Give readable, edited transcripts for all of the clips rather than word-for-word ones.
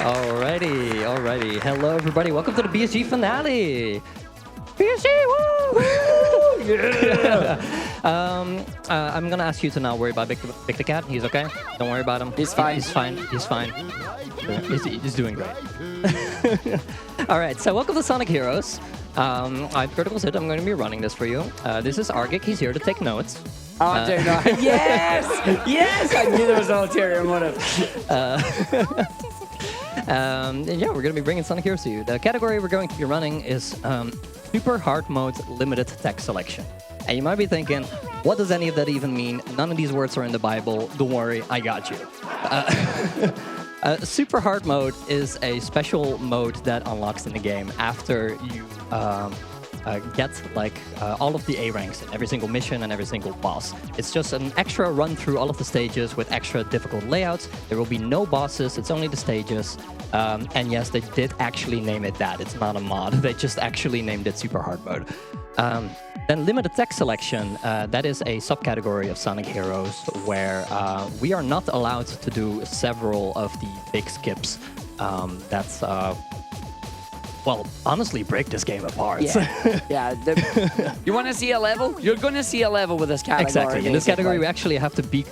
Alrighty. Hello, everybody. Welcome to the BSG finale. BSG, woo! Yeah. I'm gonna ask you to not worry about Vic the Cat. He's okay. Don't worry about him. He's fine. He's fine. He's doing great. All right. So welcome to Sonic Heroes. I'm CriticalCyd. I'm going to be running this for you. This is Argick. He's here to take notes. Oh, I'm doing that. Yes! Yes! I knew there was an ulterior motive. And yeah, we're going to be bringing Sonic Heroes to you. The category we're going to be running is Super Hard Mode Limited Text Selection. And you might be thinking, what does any of that even mean? None of these words are in the Bible. Don't worry, I got you. Super Hard Mode is a special mode that unlocks in the game after you get all of the A ranks in every single mission and every single boss. It's just an extra run through all of the stages with extra difficult layouts. There will be no bosses, it's only the stages. And yes, they did actually name it that. It's not a mod. They just actually named it Super Hard Mode. Then Limited Text Selection, that is a subcategory of Sonic Heroes where we are not allowed to do several of the big skips. That's well, honestly, break this game apart. Yeah. You want to see a level? You're going to see a level with this category. Exactly. In this category, we actually have to be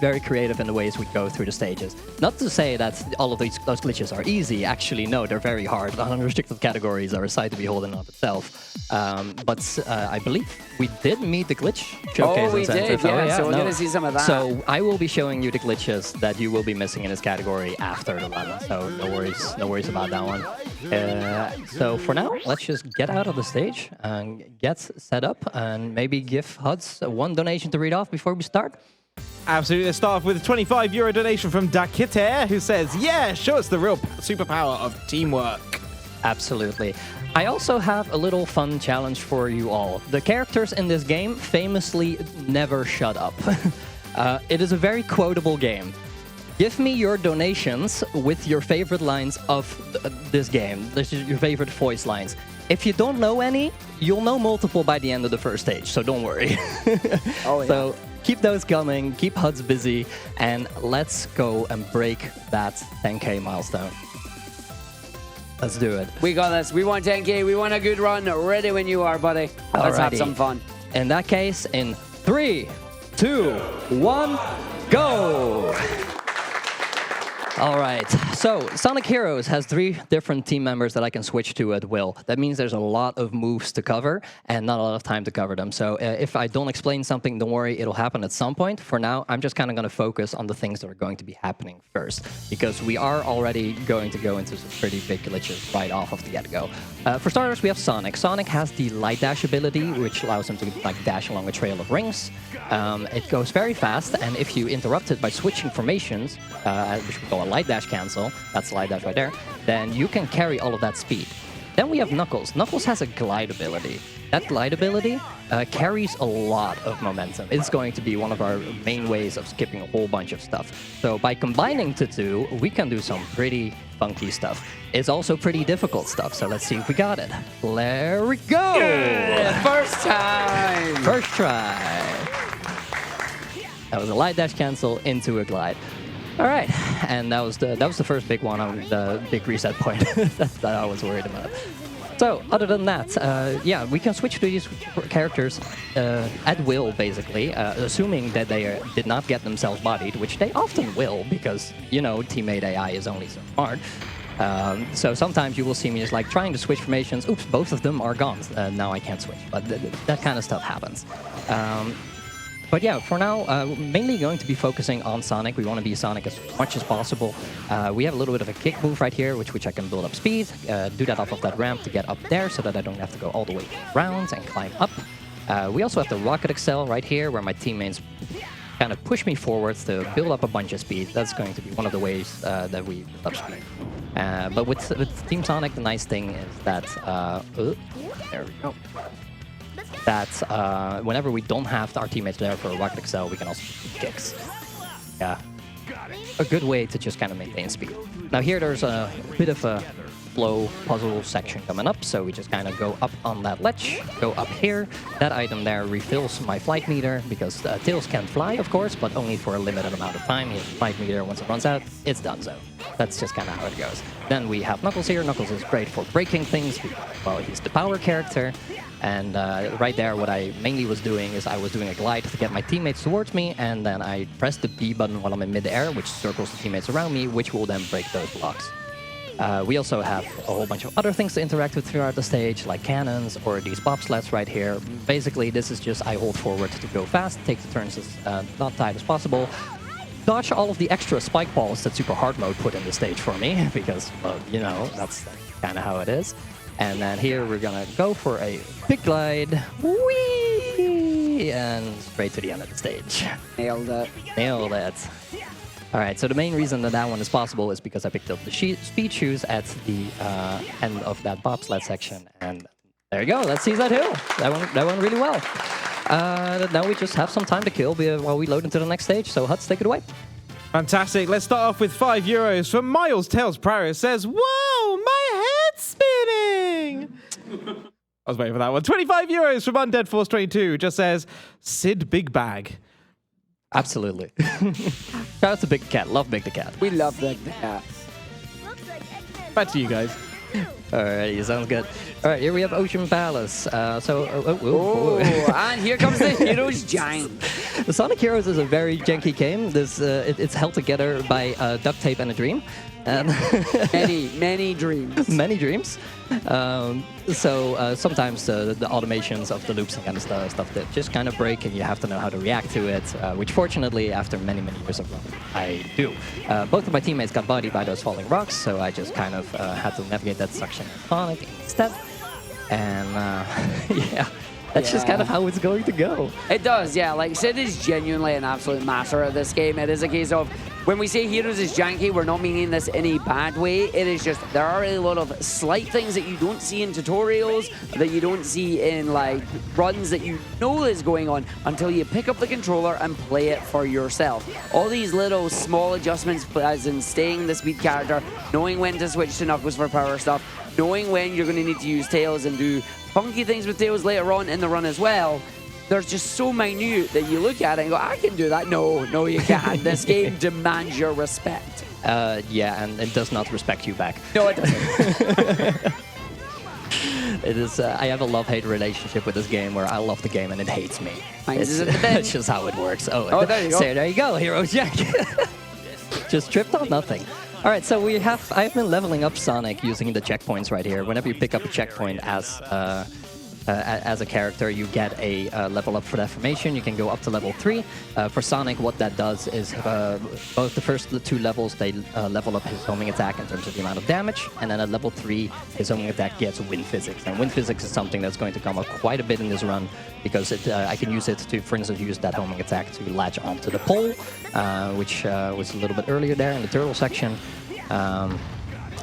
very creative in the ways we go through the stages. Not to say that all of those glitches are easy. Actually, no, they're very hard. Unrestricted categories are a sight to behold in and of itself. But I believe we did meet the glitch showcase incentive. Yeah, so we're going to see some of that. So I will be showing you the glitches that you will be missing in this category after the run. So no worries about that one. So for now, let's just get out of the stage and get set up and maybe give Huds one donation to read off before we start. Absolutely. Let's start off with a €25 donation from Dakite, who says, yeah, show us the real superpower of teamwork. Absolutely. I also have a little fun challenge for you all. The characters in this game famously never shut up. It is a very quotable game. Give me your donations with your favorite lines of this game. This is your favorite voice lines. If you don't know any, you'll know multiple by the end of the first stage, so don't worry. Oh, yeah. So keep those coming, keep Huds busy, and let's go and break that 10K milestone. Let's do it. We got this. We want 10K. We want a good run. Ready when you are, buddy. Let's have some fun. In that case, in 3, 2, 1, go! All right, so Sonic Heroes has 3 different team members that I can switch to at will. That means there's a lot of moves to cover and not a lot of time to cover them. So if I don't explain something, don't worry, it'll happen at some point. For now, I'm just kind of going to focus on the things that are going to be happening first, because we are already going to go into some pretty big glitches right off of the get-go. For starters, we have Sonic. Sonic has the Light Dash ability, which allows him to dash along a trail of rings. It goes very fast, and if you interrupt it by switching formations, which we call a Light Dash cancel, that's Light Dash right there, then you can carry all of that speed. Then we have Knuckles. Knuckles has a glide ability. That glide ability carries a lot of momentum. It's going to be one of our main ways of skipping a whole bunch of stuff. So by combining the two, we can do some pretty funky stuff. It's also pretty difficult stuff, so let's see if we got it. There we go! Yeah, first time! First try. That was a Light Dash cancel into a glide. All right, and that was the first big one on the big reset point that I was worried about. So other than that, yeah, we can switch to these characters at will, basically, assuming that they did not get themselves bodied, which they often will, because, you know, teammate AI is only so smart. So sometimes you will see me just like trying to switch formations. Oops, both of them are gone. Now I can't switch, but that kind of stuff happens. But yeah, for now, mainly going to be focusing on Sonic. We want to be Sonic as much as possible. We have a little bit of a kick move right here, which I can build up speed, do that off of that ramp to get up there so that I don't have to go all the way around and climb up. We also have the Rocket Excel right here, where my teammates kind of push me forwards to build up a bunch of speed. That's going to be one of the ways that we build up speed. But with Team Sonic, the nice thing is that... there we go. That whenever we don't have our teammates there for a Rocket Excel, we can also do kicks. Yeah. A good way to just kind of maintain speed. Now here there's a bit of a flow puzzle section coming up. So we just kind of go up on that ledge, go up here. That item there refills my flight meter because Tails can fly, of course, but only for a limited amount of time. He has a flight meter. Once it runs out, it's done so. That's just kind of how it goes. Then we have Knuckles here. Knuckles is great for breaking things. Well, he's the power character. And right there, what I mainly was doing is I was doing a glide to get my teammates towards me, and then I press the B button while I'm in mid-air, which circles the teammates around me, which will then break those blocks. We also have a whole bunch of other things to interact with throughout the stage, like cannons or these bobsleds right here. Basically, this is just I hold forward to go fast, take the turns as not tight as possible, dodge all of the extra spike balls that Super Hard Mode put in the stage for me, because, well, you know, that's kind of how it is. And then here we're gonna go for a big glide, whee, and straight to the end of the stage. Nailed it. Nailed it. All right, so the main reason that one is possible is because I picked up the speed shoes at the end of that bobsled section, and there you go. That's CZ Hill. That went really well. Now we just have some time to kill while we load into the next stage. So Huts, take it away. Fantastic. Let's start off with €5 from Miles Tails Prowess. Says, "Whoa, my head's spinning." I was waiting for that one. €25 from Undead Force 22 just says, "Sid Big Bag." Absolutely. Shout out to Big Cat. Love Big the Cat. We love Big Cat. Back to you guys. Alrighty, sounds good. All right, here we have Ocean Palace. And here comes the Heroes Giant. The Sonic Heroes is a very janky game. It's held together by duct tape and a dream. And many dreams. Many dreams. Sometimes the automations of the loops and kind of stuff that just kind of break, and you have to know how to react to it, which fortunately, after many years of running, I do. Both of my teammates got bodied by those falling rocks, so I just kind of had to navigate that section in Sonic instead. And yeah. That's just kind of how it's going to go. It does, yeah. Like, Sid is genuinely an absolute master at this game. It is a case of, when we say Heroes is janky, we're not meaning this in a bad way. It is just, there are a lot of slight things that you don't see in tutorials, that you don't see in, like, runs that you know is going on until you pick up the controller and play it for yourself. All these little small adjustments, as in staying the speed character, knowing when to switch to Knuckles for power stuff, knowing when you're going to need to use Tails and do funky things with Tails later on in the run as well. There's just so minute that you look at it and go, I can do that. No, you can't. This game demands your respect. Yeah, and it does not respect you back. No, it doesn't. It is. I have a love-hate relationship with this game where I love the game and it hates me. It's just how it works. Oh, there you go. So there you go, Heroes Jack. Just tripped on nothing. All right, so I've been leveling up Sonic using the checkpoints right here. Whenever you pick up a checkpoint as a character, you get a level up for that formation. You can go up to level 3. For Sonic, what that does is both the first 2 levels, they level up his homing attack in terms of the amount of damage, and then at level 3, his homing attack gets wind physics. And wind physics is something that's going to come up quite a bit in this run, because I can use it to, for instance, use that homing attack to latch onto the pole, which was a little bit earlier there in the turtle section.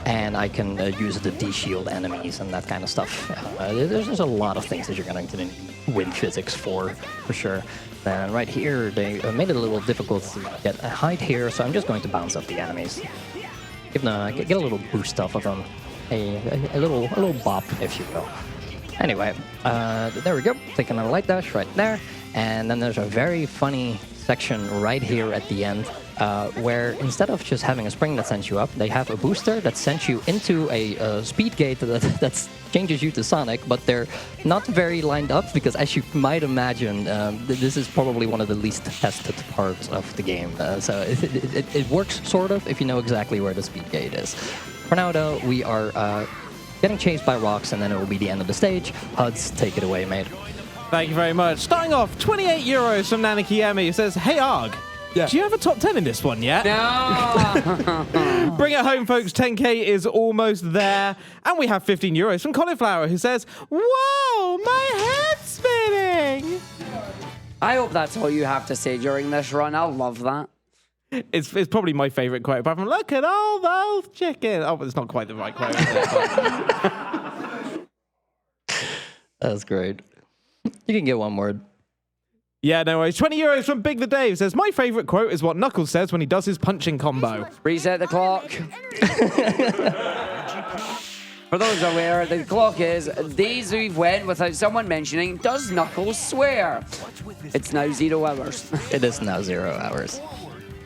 And I can use the D-shield enemies and that kind of stuff. There's a lot of things that you're going to need wind physics for sure. And right here, they made it a little difficult to get a height here, so I'm just going to bounce up the enemies. Get a little boost off of them. A little bop, if you will. Anyway, there we go. Taking a light dash right there. And then there's a very funny section right here at the end, where instead of just having a spring that sends you up, they have a booster that sends you into a speed gate that changes you to Sonic, but they're not very lined up, because as you might imagine, this is probably one of the least tested parts of the game. So it works sort of if you know exactly where the speed gate is. For now, though, we are getting chased by rocks, and then it will be the end of the stage. Huds, take it away, mate. Thank you very much. Starting off, €28 from Nanakiemi. It says, "Hey Arg, do you have a top 10 in this one yet?" No. Bring it home, folks. 10K is almost there. And we have €15 from Cauliflower, who says, "Whoa, my head's spinning." I hope that's all you have to say during this run. I love that. It's probably my favorite quote, apart from, "Look at all those chickens." Oh, but it's not quite the right quote. That's great. You can get one more. Yeah, no worries. €20 from Big the Dave says, "My favorite quote is what Knuckles says when he does his punching combo." Reset the clock. For those aware, the clock is days we've went without someone mentioning, does Knuckles swear? It's now 0 hours. It is now 0 hours.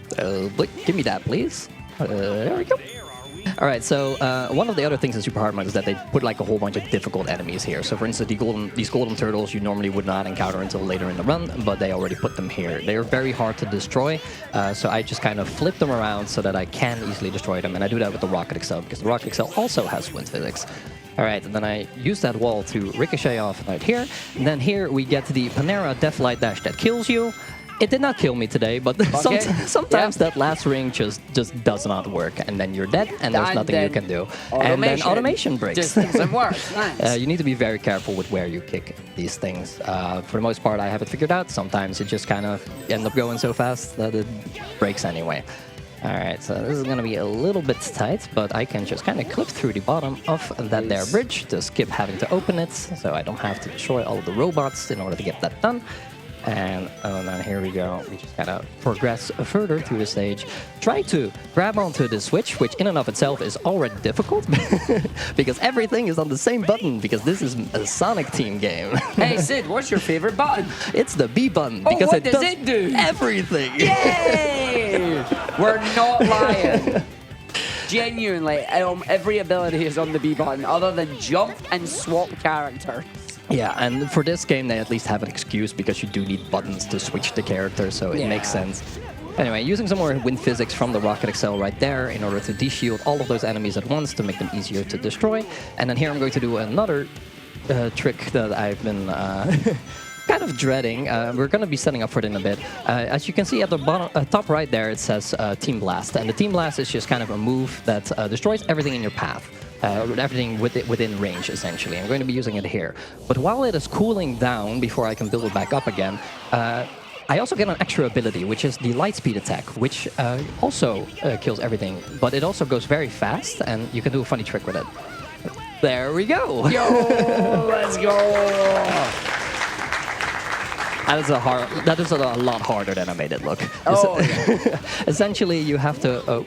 So, give me that, please. There we go. All right, so one of the other things in Super Hard Mode is that they put like a whole bunch of difficult enemies here. So for instance, these golden turtles you normally would not encounter until later in the run, but they already put them here. They are very hard to destroy, so I just kind of flip them around so that I can easily destroy them. And I do that with the Rocket Excel because the Rocket Excel also has wind physics. All right, and then I use that wall to ricochet off right here. And then here we get the Panera Deathlight Dash that kills you. It did not kill me today, but sometimes that last ring just does not work, and then you're dead, and there's nothing you can do. And then automation breaks. Just doesn't work. Nice. You need to be very careful with where you kick these things. For the most part, I have it figured out. Sometimes it just kind of end up going so fast that it breaks anyway. All right, so this is going to be a little bit tight, but I can just kind of clip through the bottom of that there bridge to skip having to open it, so I don't have to destroy all of the robots in order to get that done. And then here we go. We just gotta progress further through the stage. Try to grab onto the switch, which in and of itself is already difficult because everything is on the same button because this is a Sonic Team game. Hey Sid, what's your favorite button? It's the B button Oh, because what does it do? Everything. Yay! We're not lying. Genuinely, every ability is on the B button other than jump and swap character. Yeah, and for this game, they at least have an excuse because you do need buttons to switch the character, so it makes sense. Anyway, using some more wind physics from the Rocket Excel right there in order to de-shield all of those enemies at once to make them easier to destroy. And then here I'm going to do another trick that I've been kind of dreading. We're going to be setting up for it in a bit. As you can see at the bottom, top right there, it says Team Blast. And the Team Blast is just kind of a move that destroys everything in your path. Everything within range, essentially. I'm going to be using it here. But while it is cooling down before I can build it back up again, I also get an extra ability, which is the Lightspeed attack, which also kills everything. But it also goes very fast, and you can do a funny trick with it. There we go! Yo, let's go! That is a lot harder than I made it look. Oh, yeah. Essentially, you have to...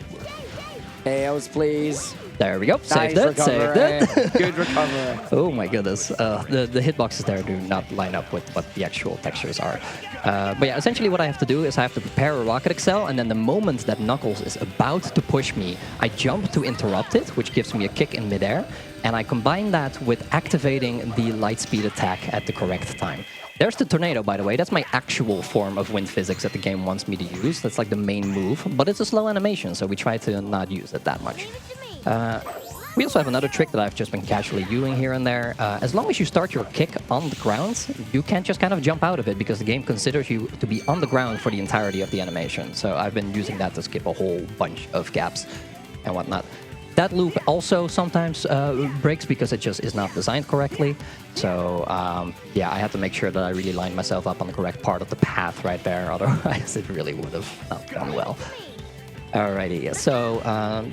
Tails, please. There we go. Saved Nice it. Good recovery. Oh my goodness. The hitboxes there do not line up with what the actual textures are. But yeah, essentially what I have to do is I have to prepare a Rocket Excel, and then the moment that Knuckles is about to push me, I jump to interrupt it, which gives me a kick in midair, and I combine that with activating the Lightspeed attack at the correct time. There's the tornado, by the way. That's my actual form of wind physics that the game wants me to use. That's like the main move, but it's a slow animation, so we try to not use it that much. We also have another trick that I've just been casually using here and there. As long as you start your kick on the ground, you can't just kind of jump out of it because the game considers you to be on the ground for the entirety of the animation. So I've been using that to skip a whole bunch of gaps and whatnot. That loop also sometimes breaks because it just is not designed correctly. So yeah, I have to make sure that I really line myself up on the correct part of the path right there. Otherwise, it really would have not gone well. Alrighty, so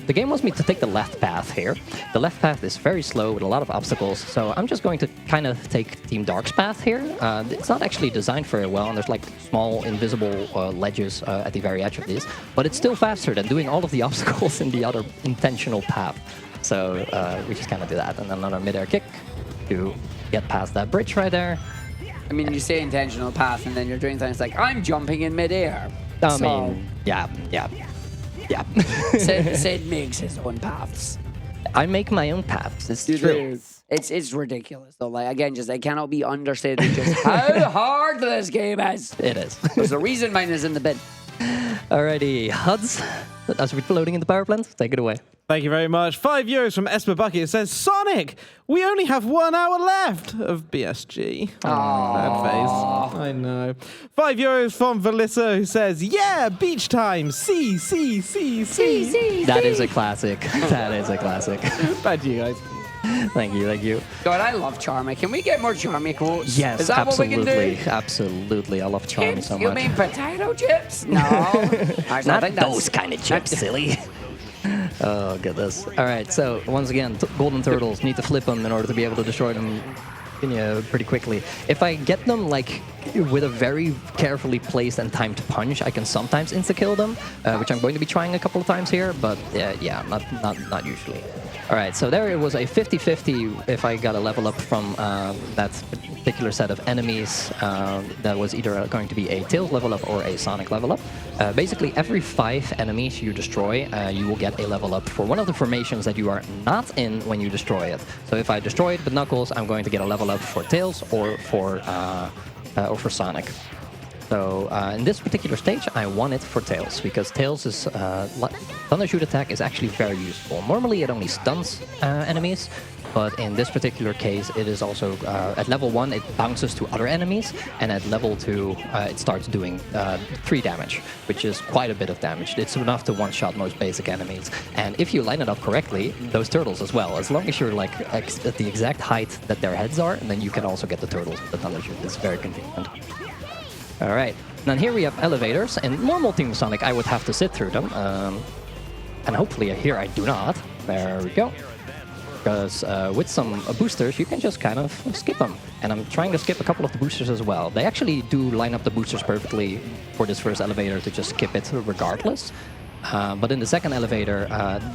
the game wants me to take the left path here. The left path is very slow with a lot of obstacles, so I'm just going to kind of take Team Dark's path here. It's not actually designed very well, and there's like small invisible ledges at the very edge of these, but it's still faster than doing all of the obstacles in the other intentional path. So we just kind of do that, and then another midair kick to get past that bridge right there. I mean, you say intentional path, and then you're doing things like, I'm jumping in midair. I mean, yeah. Sid makes his own paths. I make my own paths. It's true. It's ridiculous though. Like again, just it cannot be understated just how hard this game is. It is. There's a reason mine is in the bin. Alrighty, HUDs, as we're floating in the power plant, take it away. Thank you very much. €5 from Esper Bucket. It says, Sonic, we only have 1 hour left of BSG. Bad face. I know. €5 from Velissa, who says, yeah, beach time. See. That is a classic. That is a classic. Bad to you guys. Thank you. God, I love Charmy. Can we get more Charmy quotes? Yes, is that absolutely. What we can do? Absolutely. I love Charmy Chips? so much. You mean potato chips? No. Not those kind of chips, silly. Oh, goodness. All right, so once again, golden turtles, need to flip them in order to be able to destroy them. pretty quickly. If I get them like with a very carefully placed and timed punch, I can sometimes insta-kill them, which I'm going to be trying a couple of times here, but yeah, not usually. All right, so there it was a 50-50 if I got a level up from that particular set of enemies. That was either going to be a Tails level up or a Sonic level up. Basically, every 5 enemies you destroy, you will get a level up for one of the formations that you are not in when you destroy it. So if I destroy it with Knuckles, I'm going to get a level up for Tails or for Sonic. So in this particular stage, I won it for Tails, because Tails' Thunder Shoot attack is actually very useful. Normally, it only stuns enemies, but in this particular case, it is also, at level 1, it bounces to other enemies, and at level 2, it starts doing 3 damage, which is quite a bit of damage. It's enough to one-shot most basic enemies. And if you line it up correctly, those turtles as well, as long as you're like at the exact height that their heads are, and then you can also get the turtles with the Thunder Shoot. It's very convenient. All right, then here we have elevators. In normal Team Sonic, I would have to sit through them. And hopefully here I do not. There we go. Because with some boosters, you can just kind of skip them. And I'm trying to skip a couple of the boosters as well. They actually do line up the boosters perfectly for this first elevator to just skip it regardless. But in the second elevator,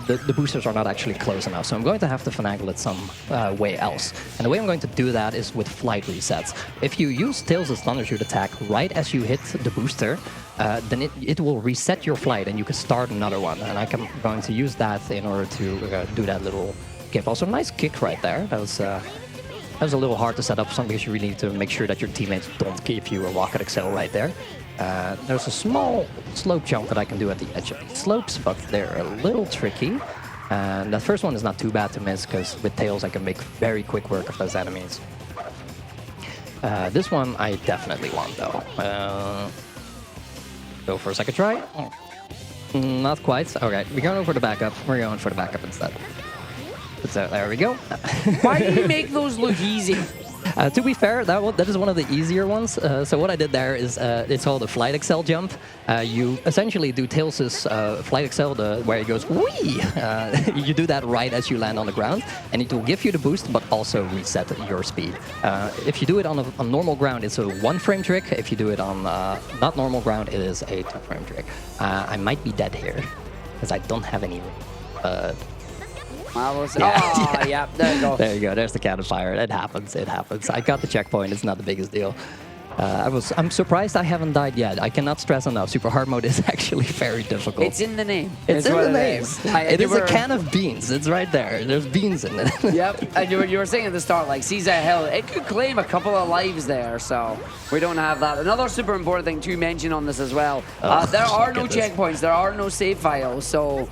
the boosters are not actually close enough, so I'm going to have to finagle it some way else. And the way I'm going to do that is with flight resets. If you use Tails' Thunder Shoot attack right as you hit the booster, then it will reset your flight and you can start another one. And I'm going to use that in order to do that little skip. Also, nice kick right there. That was a little hard to set up, because you really need to make sure that your teammates don't give you a Rocket Excel right there. There's a small slope jump that I can do at the edge of these slopes, but they're a little tricky. And that first one is not too bad to miss, because with Tails I can make very quick work of those enemies. This one I definitely want, though. Go for a second try. Not quite. Okay, we're going for the backup. We're going for the backup instead. So there we go. Why do you make those look easy? To be fair, that is one of the easier ones. So what I did there is, it's called a Flight Excel jump. You essentially do Tails' Flight Excel, where it goes, whee! You do that right as you land on the ground, and it will give you the boost, but also reset your speed. If you do it on normal ground, it's a 1-frame trick. If you do it on not normal ground, it is a 2-frame trick. I might be dead here, because I don't have any... Yeah, there you go. There you go. There's the cannon fire. It happens. It happens. I got the checkpoint. It's not the biggest deal. I'm surprised I haven't died yet. I cannot stress enough. Super hard mode is actually very difficult. It's in the name. It's in the name. It is a can of beans. It's right there. There's beans in it. Yep. And you were saying at the start, like, Caesar Hill, it could claim a couple of lives there, so we don't have that. Another super important thing to mention on this as well, there are no checkpoints. There are no save files, so...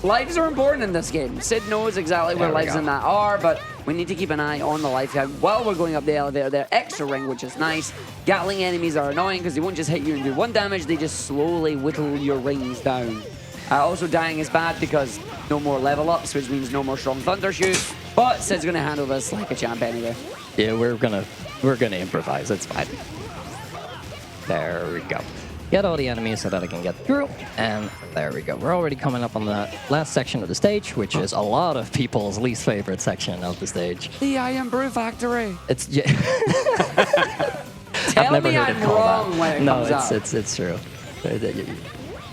Lives are important in this game. Sid knows exactly where lives in that are, but we need to keep an eye on the life count while we're going up the elevator there. Extra ring, which is nice. Gatling enemies are annoying because they won't just hit you and do 1 damage, they just slowly whittle your rings down. Also, dying is bad because no more level ups, which means no more strong thunder shoots. But Sid's gonna handle this like a champ anyway. Yeah, we're gonna improvise. It's fine. There we go. Get all the enemies so that I can get through, and there we go. We're already coming up on the last section of the stage, which is a lot of people's least favorite section of the stage. The Iron Brew Factory. It's yeah. Tell me I'm wrong when it comes up. No, it's true.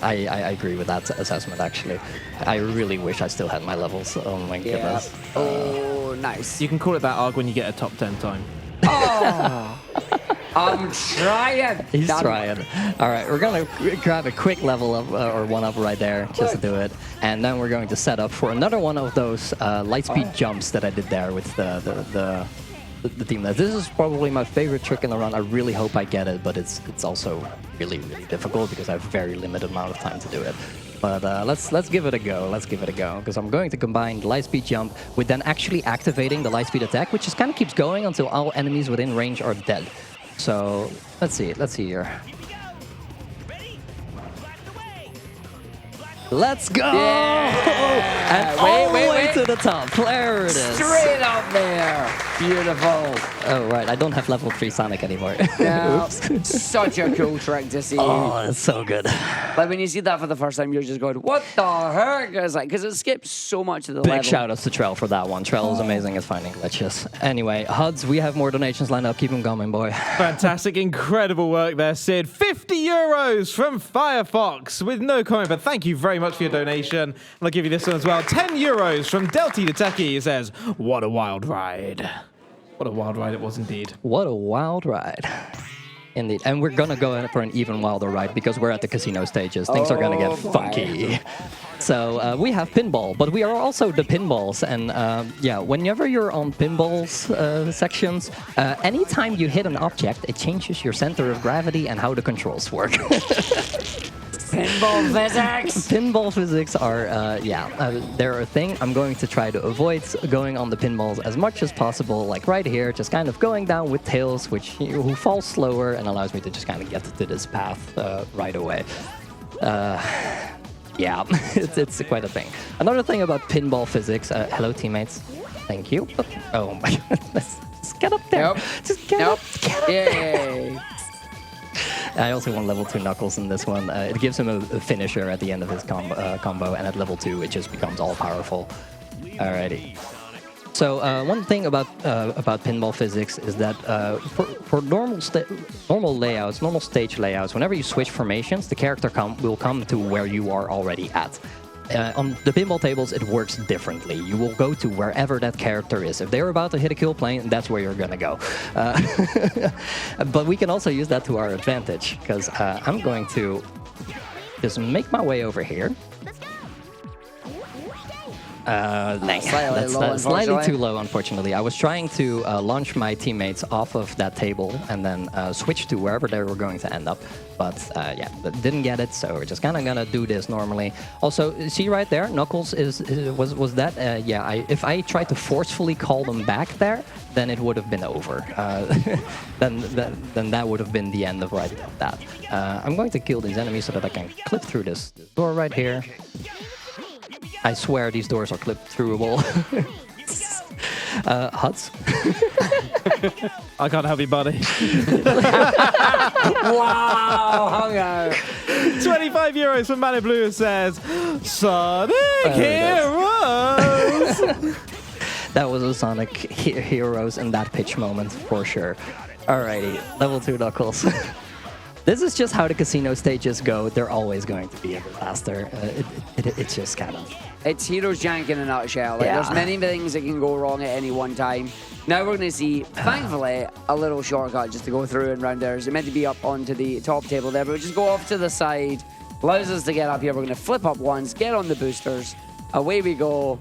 I agree with that assessment, actually. I really wish I still had my levels. Oh my goodness. Oh, nice. You can call it that, Arg, when you get a top 10 time. Oh. I'm trying. He's trying. All right, we're going to grab a quick level up or 1-up right there just to do it. And then we're going to set up for another one of those light-speed jumps that I did there with the team. This is probably my favorite trick in the run. I really hope I get it, but it's also really, really difficult because I have a very limited amount of time to do it. But let's give it a go. Let's give it a go, because I'm going to combine the light speed jump with then actually activating the light speed attack, which just kind of keeps going until all enemies within range are dead. So let's see here. Let's go! Yeah. And all the way to the top. There it is. Straight up there. Beautiful. Oh, right. I don't have level 3 Sonic anymore. Yeah. Oops. Such a cool trick to see. Oh, that's so good. Like when you see that for the first time, you're just going, what the heck? It's like, because it skips so much of the level. Big shout outs to Trell for that one. Trell is amazing at finding glitches. Anyway, Huds, we have more donations lined up. Keep them coming, boy. Fantastic, incredible work there, Sid. 50 euros from Firefox with no comment, but thank you very much for your donation. And I'll give you this one as well. 10 euros from Delty the Techie. He says, what a wild ride. What a wild ride it was indeed. What a wild ride. Indeed. And we're going to go in for an even wilder ride because we're at the casino stages. Things are going to get funky. So we have pinball, but we are also the pinballs. And yeah, whenever you're on pinballs sections, anytime you hit an object, it changes your center of gravity and how the controls work. Pinball physics! Pinball physics are, they're a thing. I'm going to try to avoid going on the pinballs as much as possible, like right here, just kind of going down with tails, who falls slower and allows me to just kind of get to this path right away. Yeah, it's quite a thing. Another thing about pinball physics, hello teammates, thank you. Oh my goodness, just get up there. Nope. Just get up Yay. there. I also want level 2 Knuckles in this one. It gives him a finisher at the end of his combo, and at level 2 it just becomes all powerful. Alrighty. So one thing about pinball physics is that for normal layouts, normal stage layouts, whenever you switch formations, the character will come to where you are already at. On the pinball tables, it works differently. You will go to wherever that character is. If they're about to hit a kill plane, that's where you're gonna go. But we can also use that to our advantage, because I'm going to just make my way over here. That's slightly too low, unfortunately. I was trying to launch my teammates off of that table and then switch to wherever they were going to end up. But yeah, didn't get it, so we're just kind of gonna do this normally. Also, see right there, Knuckles was that? Yeah, if I tried to forcefully call them back there, then it would have been over. Then that would have been the end of that. I'm going to kill these enemies so that I can clip through this door right here. I swear these doors are clipped throughable. Huts? I can't help you, buddy. Wow, hunger. 25 euros from Manu Blue says, Sonic Heroes! That was a Sonic Heroes in that pitch moment, for sure. Alrighty, level 2 Knuckles. This is just how the casino stages go. They're always going to be a disaster. It's just kind of... It's Heroes Jank in a nutshell. Like, there's many things that can go wrong at any one time. Now we're going to see, thankfully, a little shortcut just to go through and round there. It's meant to be up onto the top table there, but we just go off to the side. Allows us to get up here. We're going to flip up once, get on the boosters. Away we go.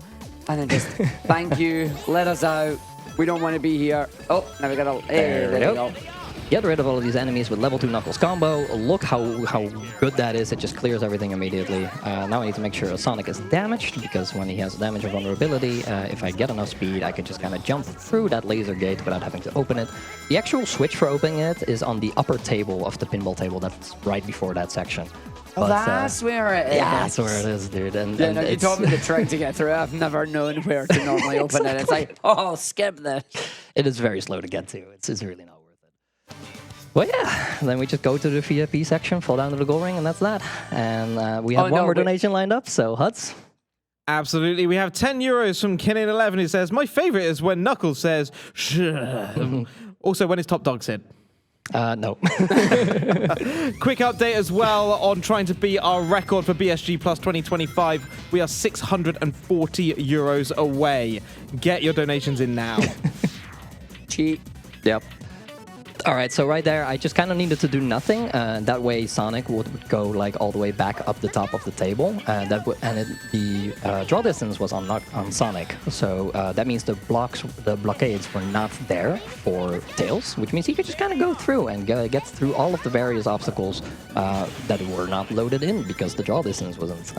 And then just, thank you, let us out. We don't want to be here. Oh, now we got a... Hey, there we go. Get rid of all of these enemies with level 2 Knuckles combo. Look how good that is. It just clears everything immediately. Now I need to make sure Sonic is damaged, because when he has damage or vulnerability, if I get enough speed, I can just kind of jump through that laser gate without having to open it. The actual switch for opening it is on the upper table of the pinball table. That's right before that section. But, that's where it is. Yeah, that's where it is, dude. And no, you told me the trick to get through. I've never known where to normally open it. It's like, oh, skip this. It is very slow to get to. It's really not. Well, yeah, then we just go to the VIP section, fall down to the goal ring, and that's that. And we have one more donation lined up, so Huts? Absolutely. We have 10 euros from Kinnan11 who says, my favorite is when Knuckles says, shh. Also, when his top dog said. No. Quick update as well on trying to beat our record for BSG Plus 2025. We are 640 euros away. Get your donations in now. Cheat. Yep. All right, so right there, I just kind of needed to do nothing. That way, Sonic would go like all the way back up the top of the table, the draw distance was on Sonic. So that means the blockades were not there for Tails, which means he could just kind of go through and get through all of the various obstacles that were not loaded in because the draw distance wasn't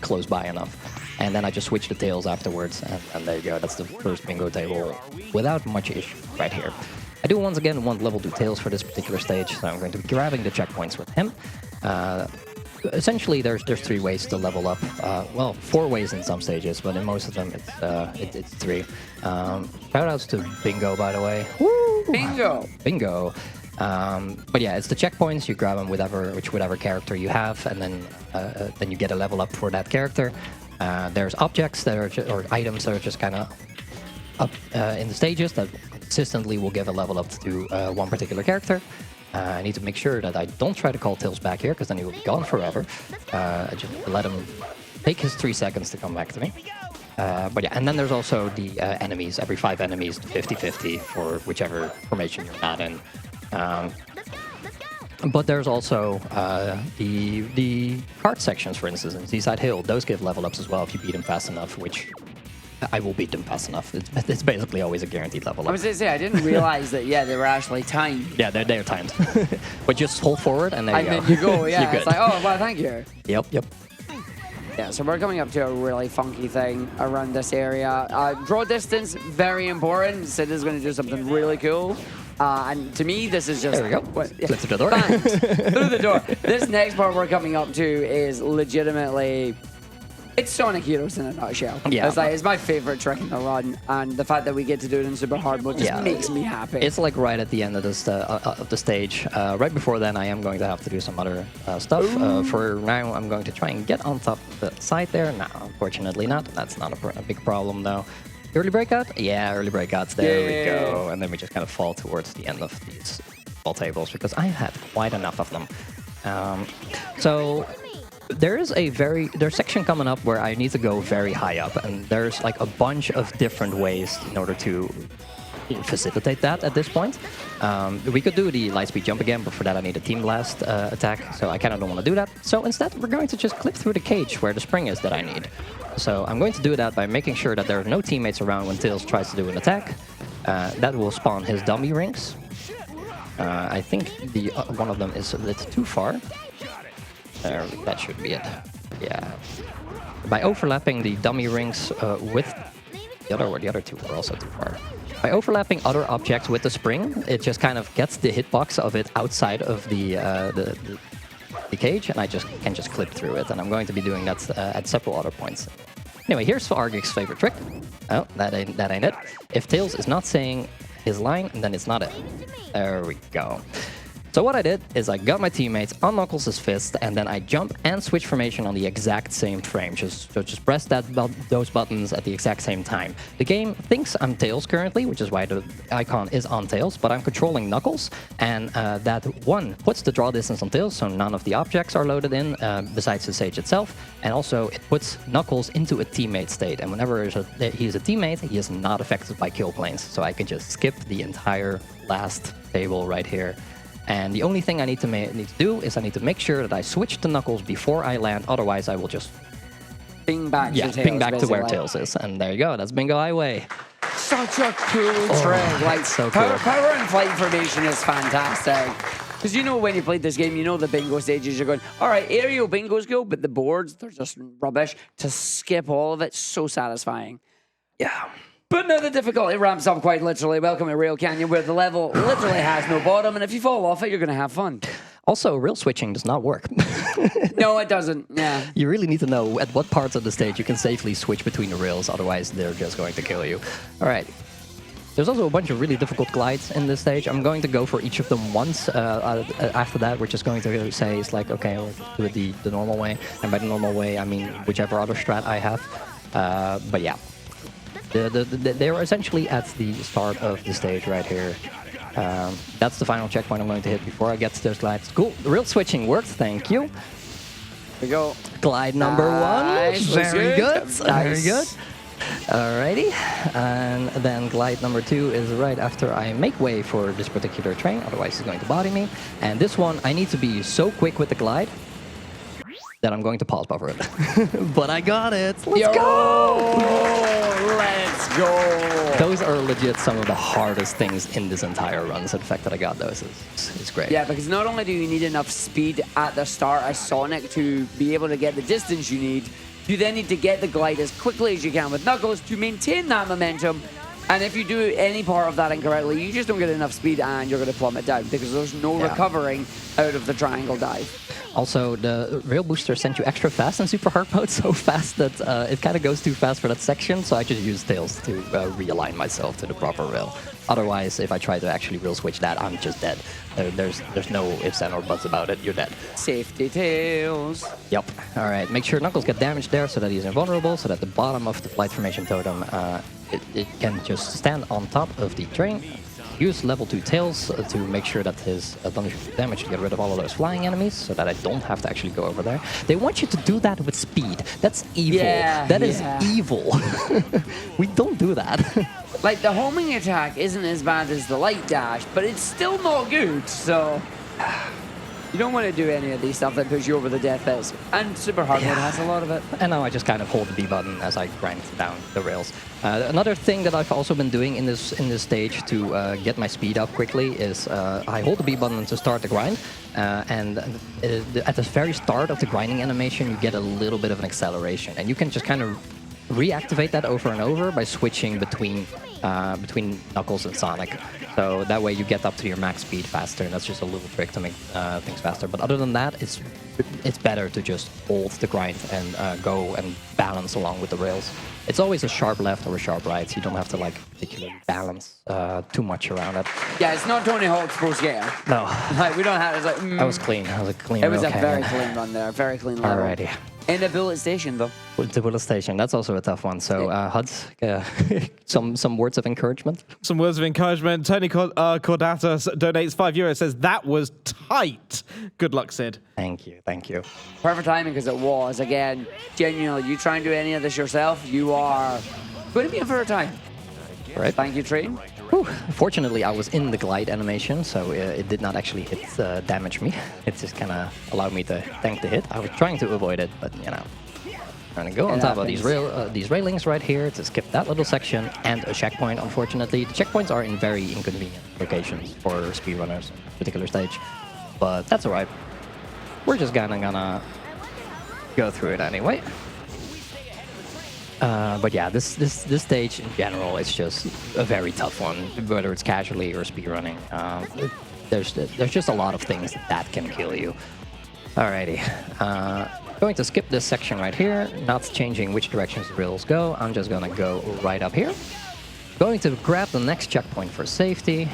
close by enough. And then I just switched to Tails afterwards, and there you go. That's the first bingo table without much issue right here. I do once again want level 2 Tails for this particular stage, so I'm going to be grabbing the checkpoints with him. essentially, there's 3 ways to level up. Well, 4 ways in some stages, but in most of them, it's 3. Shoutouts to Bingo, by the way. Woo! Bingo! Bingo. But yeah, it's the checkpoints. You grab them with whatever character you have, and then you get a level up for that character. There's objects that are or items that are just kind of up in the stages that consistently will give a level up to one particular character. I need to make sure that I don't try to call Tails back here, because then he will be gone forever. I just let him take his 3 seconds to come back to me. But yeah, and then there's also the enemies. Every 5 enemies, 50-50 for whichever formation you're not in. But there's also the cart sections, for instance, in Seaside Hill. Those give level ups as well if you beat them fast enough, which I will beat them fast enough. It's basically always a guaranteed level up. I was going to say, I didn't realize that, yeah, they were actually timed. Yeah, they're timed. But just hold forward and there you go. And then you go, yeah. It's like, oh, well, thank you. Yep. Yeah, so we're coming up to a really funky thing around this area. Draw distance, very important. Sid is going to do something really cool. And to me, this is just... There we go. Yeah. Through the door. Thanks. Through the door. This next part we're coming up to is legitimately... It's Sonic Heroes in a nutshell. Yeah. It's my favorite trick in the run, and the fact that we get to do it in super hard mode just makes me happy. It's like right at the end of the stage. Right before then, I am going to have to do some other stuff. For now, I'm going to try and get on top of the side there. No, unfortunately not. That's not a big problem, though. Early breakout? Yeah, early breakouts. There we go. And then we just kind of fall towards the end of these ball tables, because I had quite enough of them. So... There's a section coming up where I need to go very high up, and there's like a bunch of different ways in order to facilitate that at this point. We could do the lightspeed jump again, but for that I need a Team Blast attack, so I kind of don't want to do that. So instead, we're going to just clip through the cage where the spring is that I need. So I'm going to do that by making sure that there are no teammates around when Tails tries to do an attack. That will spawn his dummy rings. I think one of them is a little too far. That should be it. Yeah. By overlapping the dummy rings with the other 2 were also too far. By overlapping other objects with the spring, it just kind of gets the hitbox of it outside of the cage, and I can just clip through it. And I'm going to be doing that at several other points. Anyway, here's argick's favorite trick. Oh, that ain't it. If Tails is not saying his line, then it's not it. There we go. So what I did is I got my teammates on Knuckles' fist, and then I jump and switch formation on the exact same frame. Just press those buttons at the exact same time. The game thinks I'm Tails currently, which is why the icon is on Tails, but I'm controlling Knuckles, and that one puts the draw distance on Tails, so none of the objects are loaded in besides the stage itself, and also it puts Knuckles into a teammate state, and whenever he's a teammate, he is not affected by kill planes, so I can just skip the entire last table right here. And the only thing I need to do is I need to make sure that I switch to Knuckles before I land. Otherwise, I will just ping back. Yeah, ping back to where Tails is, and there you go. That's Bingo Highway. Such a cool trick. Like so cool. Power and flight formation is fantastic. Because you know when you played this game, you know the bingo stages. You're going, all right, aerial bingo's cool, but the boards, they're just rubbish. To skip all of it, so satisfying. Yeah. But no, the difficulty ramps up quite literally. Welcome to Rail Canyon, where the level literally has no bottom, and if you fall off it, you're going to have fun. Also, rail switching does not work. No, it doesn't. Yeah. You really need to know at what parts of the stage you can safely switch between the rails, otherwise they're just going to kill you. All right. There's also a bunch of really difficult glides in this stage. I'm going to go for each of them once. After that, we're just going to say, it's like, okay, let's do it the normal way. And by the normal way, I mean whichever other strat I have. But yeah. They're essentially at the start of the stage right here. That's the final checkpoint I'm going to hit before I get to those glides. Cool, the rail switching worked, thank you. Here we go. Glide number one, very good, very good. Alrighty, and then glide number 2 is right after I make way for this particular train, otherwise it's going to body me. And this one, I need to be so quick with the glide that I'm going to pause buffer it. But I got it, let's go! Let's go! Those are legit some of the hardest things in this entire run, so the fact that I got those is great. Yeah, because not only do you need enough speed at the start as Sonic to be able to get the distance you need, you then need to get the glide as quickly as you can with Knuckles to maintain that momentum. And if you do any part of that incorrectly, you just don't get enough speed and you're going to plummet down because there's no recovering out of the triangle dive. Also, the rail booster sent you extra fast in super hard mode, so fast that it kind of goes too fast for that section, so I just use tails to realign myself to the proper rail. Otherwise, if I try to actually rail switch that, I'm just dead. There's no ifs and or buts about it, you're dead. Safety tails. Yep. All right, make sure Knuckles get damaged there so that he's invulnerable, so that the bottom of the flight formation totem, it can just stand on top of the train. Use level 2 tails to make sure that his damage to get rid of all of those flying enemies, so that I don't have to actually go over there. They want you to do that with speed. That's evil. Yeah, that is evil. We don't do that. Like, the homing attack isn't as bad as the light dash, but it's still not good, so... You don't want to do any of these stuff that push you over the death bits. And super hard mode has a lot of it. And now I just kind of hold the B button as I grind down the rails. Another thing that I've also been doing in this stage to get my speed up quickly is I hold the B button to start the grind, and at the very start of the grinding animation you get a little bit of an acceleration, and you can just kind of reactivate that over and over by switching between Knuckles and Sonic. So that way you get up to your max speed faster, and that's just a little trick to make things faster. But other than that, it's better to just hold the grind and go and balance along with the rails. It's always a sharp left or a sharp right, so you don't have to like particularly balance too much around it. Yeah, it's not Tony Hawk's Pro Skater. No. Like, we don't have... It's like, That was clean. That was a clean It was a rail very cannon. clean run there. Very clean level. Alrighty. In the bullet station, though. The bullet station, that's also a tough one. So, Huds, some words of encouragement? Some words of encouragement. Tony Cordatas donates €5, says, that was tight. Good luck, Sid. Thank you, thank you. Perfect timing, because it was. Again, genuinely, you try and do any of this yourself, you are going to be in for a time. Right. Thank you, Train. Whew. Fortunately, I was in the glide animation, so it did not actually damage me. It just kind of allowed me to tank the hit. I was trying to avoid it, but you know. I'm gonna go on top of these railings right here to skip that little section and a checkpoint. Unfortunately, the checkpoints are in very inconvenient locations for speedrunners in a particular stage, but that's alright. We're just gonna go through it anyway. But yeah, this stage in general is just a very tough one, whether it's casually or speedrunning. There's just a lot of things that can kill you. Alrighty, going to skip this section right here, not changing which directions the rails go. I'm just gonna go right up here. Going to grab the next checkpoint for safety,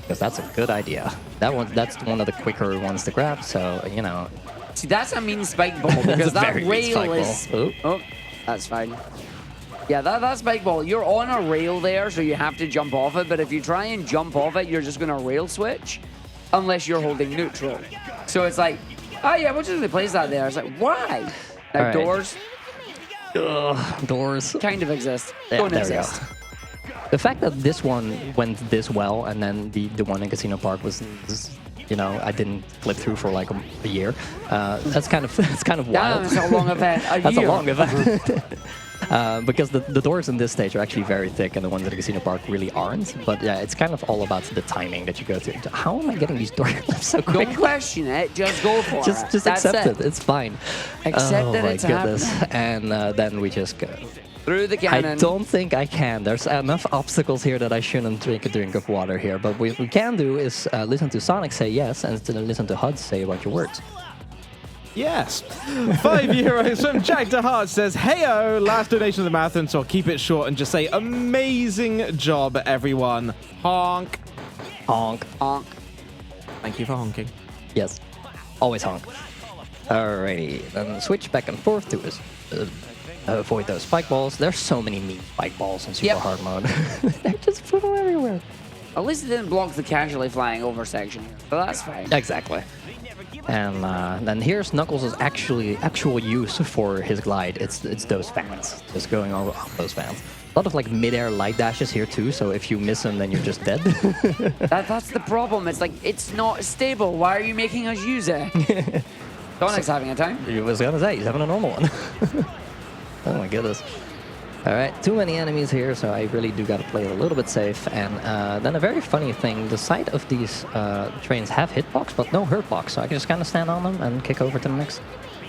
because that's a good idea. That's one of the quicker ones to grab, so you know. See, that's a mean spike ball, because that rail is... Oh, that's fine. Yeah, that spike ball, you're on a rail there, so you have to jump off it, but if you try and jump off it, you're just going to rail switch, unless you're holding neutral. So it's like, oh yeah, we'll just replace that there. It's like, why? Now, doors... Doors. Kind of exist. Yeah, Don't there exist. We go. The fact that this one went this well, and then the one in Casino Park was... You know, I didn't flip through for like a year. That's kind of wild. Yeah, that's a long event. That's a long event. Because the doors in this stage are actually very thick, and the ones at the Casino Park really aren't. But yeah, it's kind of all about the timing that you go through. How am I getting these doors so quick? Don't question it. Just go for it. Just accept it. It's fine. Accept that it's goodness. happening. And then we just go. Through the cannon. I don't think I can. There's enough obstacles here that I shouldn't drink a drink of water here. But what we can do is listen to Sonic say yes and listen to Huds say a bunch of words. Yes. €5 from Jack DeHart says, heyo, last donation of the marathon, so I'll keep it short and just say amazing job, everyone. Honk. Honk. Honk. Thank you for honking. Yes. Always honk. Alrighty. Then switch back and forth to his... avoid those spike balls. There's so many mean spike balls in super hard mode. They're just flying everywhere. At least it didn't block the casually flying over section, so that's fine. Exactly. And then here's Knuckles' actual use for his glide. It's those fans, just going over those fans. A lot of like mid-air light dashes here too, so if you miss them, then you're just dead. That's the problem. It's like, it's not stable. Why are you making us use it? Sonic's having a time. I was gonna say, he's having a normal one. Oh my goodness. Alright, too many enemies here, so I really do gotta play it a little bit safe. And then a very funny thing, the side of these trains have hitbox, but no hurtbox, so I can just kind of stand on them and kick over to the next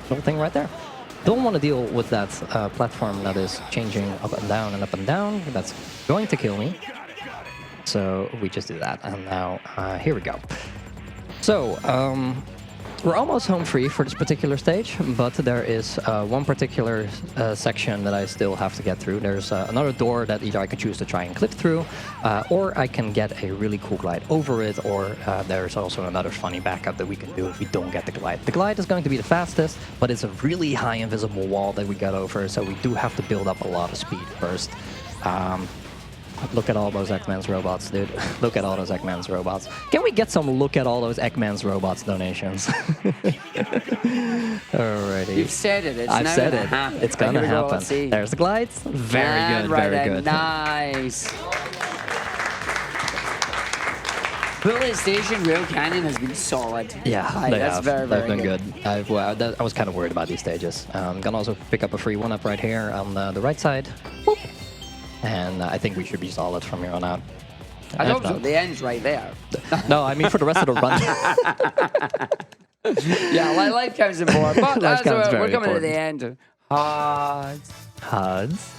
little thing right there. Don't want to deal with that platform that is changing up and down and up and down. That's going to kill me. So we just do that, and now here we go. So, We're almost home free for this particular stage, but there is one particular section that I still have to get through. There's another door that either I can choose to try and clip through, or I can get a really cool glide over it, or there's also another funny backup that we can do if we don't get the glide. The glide is going to be the fastest, but it's a really high invisible wall that we got over, so we do have to build up a lot of speed first. Look at all those Eggman's robots, dude. Look at all those Eggman's robots. Can we get some look at all those Eggman's robots donations? Alrighty. You've said it. I've said it. Happen. It's gonna happen. Let's see. There's the glides. Very And good. right Very then. good. Nice. Bullet Station Rail Canyon has been solid. Yeah, that's very, very They've been good. I was kind of worried about these stages. Gonna also pick up a free one-up right here on the right side. Boop. And I think we should be solid from here on out. I hope so. The end's right there. No, I mean for the rest of the run. Yeah, life counts important. But Life counts we're very coming to the important. end. Odds. Huds.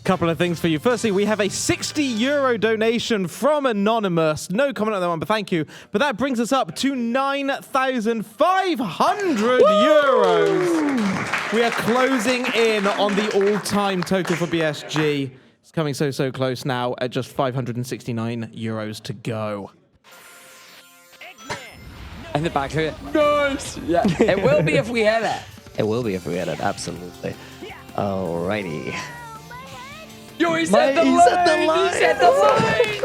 Couple of things for you. Firstly, we have a €60 donation from Anonymous. No comment on that one, but thank you. But that brings us up to €9,500. We are closing in on the all-time total for BSG. It's coming so close now at just €569 to go. And the back to it. Nice. Yeah, it will be if we hit it. It will be if we hit it, absolutely. Alrighty. Yo, he said the line! He said the line!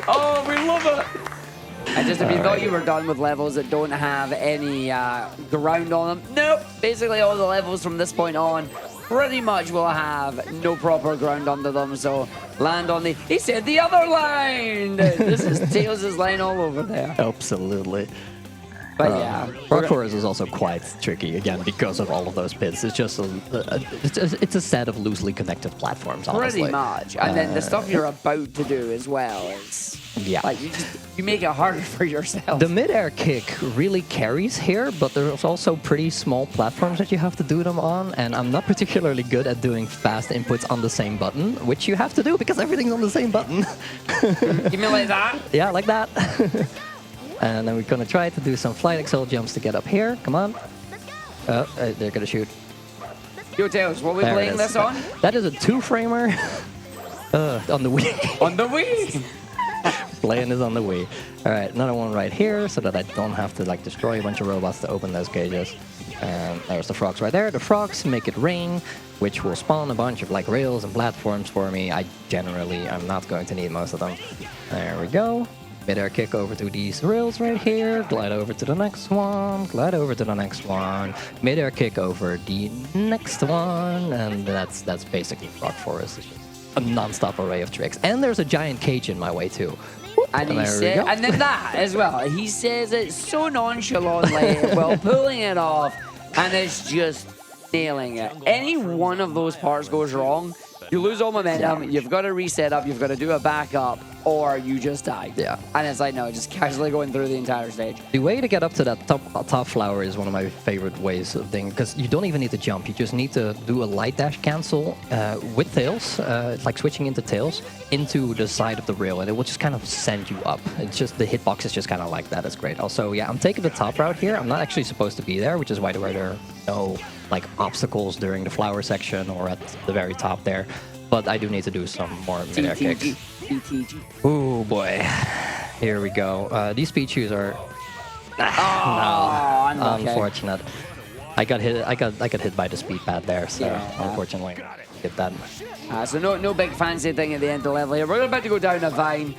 Oh, we love it! And just if you thought you were done with levels that don't have any ground on them, nope. Basically all the levels from this point on pretty much will have no proper ground under them, so land on the... He said the other line! This is Tails' line all over there. Absolutely. But yeah. Rock Forest is also quite tricky, again, because of all of those pits. It's just it's a set of loosely connected platforms, honestly. Pretty much. And then the stuff you're about to do as well is... Yeah. Like, you make it harder for yourself. The mid-air kick really carries here, but there's also pretty small platforms that you have to do them on, and I'm not particularly good at doing fast inputs on the same button, which you have to do because everything's on the same button. Give me like that? Yeah, like that. And then we're gonna try to do some flight excel jumps to get up here. Come on. Oh, they're gonna shoot. Yo, Tails, what are we There it playing is. this on? That is a 2-framer on the Wii. On the Wii! Playing is on the Wii. All right, another one right here so that I don't have to like destroy a bunch of robots to open those cages. And there's the frogs right there. The frogs make it rain, which will spawn a bunch of like rails and platforms for me. I'm not going to need most of them. There we go. Mid-air kick over to these rails right here, glide over to the next one, glide over to the next one, mid-air kick over the next one, and that's basically Rock Forest. It's just a non-stop array of tricks. And there's a giant cage in my way too. And he said, and then that as well. He says it so nonchalantly while pulling it off, and it's just nailing it. Any one of those parts goes wrong, you lose all momentum, you've got to reset up, you've got to do a backup, or you just die. Yeah. And it's like, no, just casually going through the entire stage. The way to get up to that top flower is one of my favorite ways of doing, because you don't even need to jump. You just need to do a light dash cancel with tails, like switching into tails, into the side of the rail, and it will just kind of send you up. It's just, the hitbox is just kind of like that. It's great. Also, yeah, I'm taking the top route here. I'm not actually supposed to be there, which is why there are no like obstacles during the flower section or at the very top there. But I do need to do some more mid-air kicks. BTG. Oh boy, here we go. These speed shoes are Oh, no, unlucky. unfortunate. I got hit. I got hit by the speed pad there, so Yeah. unfortunately, get that. So no big fancy thing at the end of the level here. We're about to go down a vine.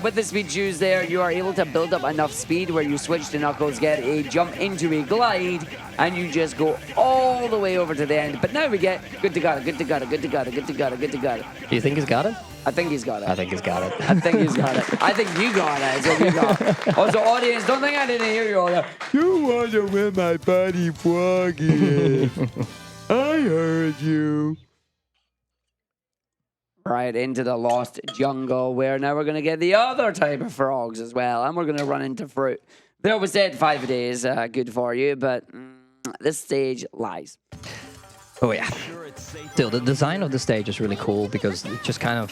With the speed shoes there, you are able to build up enough speed where you switch to Knuckles, get a jump into a glide, and you just go all the way over to the end. But now we get good to got it, good to got it, good to got it, good to got it, good to got it. Do you think he's got it? I think he's got it. I think he's got it. I think he's got it. I think you got it. Is what you got. Also, audience, don't think I didn't hear you all that. You wonder where my buddy Frog is. I heard you. Right into the lost jungle, where now we're going to get the other type of frogs as well, and we're going to run into fruit. They always said 5 days good for you, but this stage lies. Oh yeah. Still, the design of the stage is really cool because it just kind of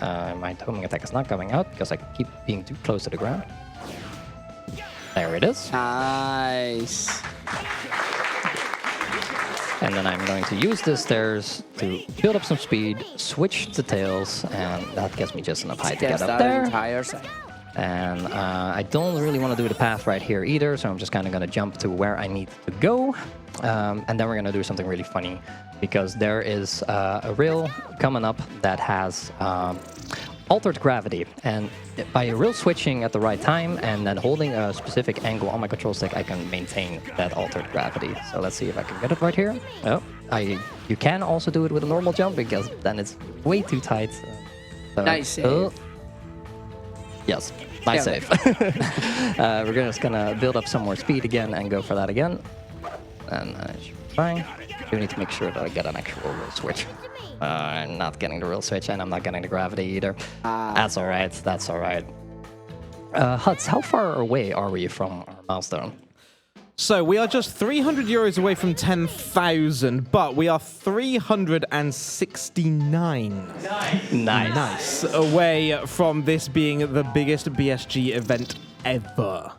My homing attack is not coming out because I keep being too close to the ground. There it is. Nice. And then I'm going to use the stairs to build up some speed, switch to tails, and that gets me just enough height to get up there. Entire side. And I don't really want to do the path right here either, so I'm just kind of going to jump to where I need to go. And then we're going to do something really funny, because there is a rail coming up that has altered gravity. And by rail switching at the right time and then holding a specific angle on my control stick, I can maintain that altered gravity. So let's see if I can get it right here. Oh, you can also do it with a normal jump, because then it's way too tight. So, Nice save. Yes, nice save. We're just gonna build up some more speed again and go for that again. And it should be fine. I do need to make sure that I get an actual real switch. I'm not getting the real switch, and I'm not getting the gravity either. That's all right. That's all right. Huts, how far away are we from our milestone? So we are just 300 euros away from 10,000, but we are 369. Nice. Away from this being the biggest BSG event ever.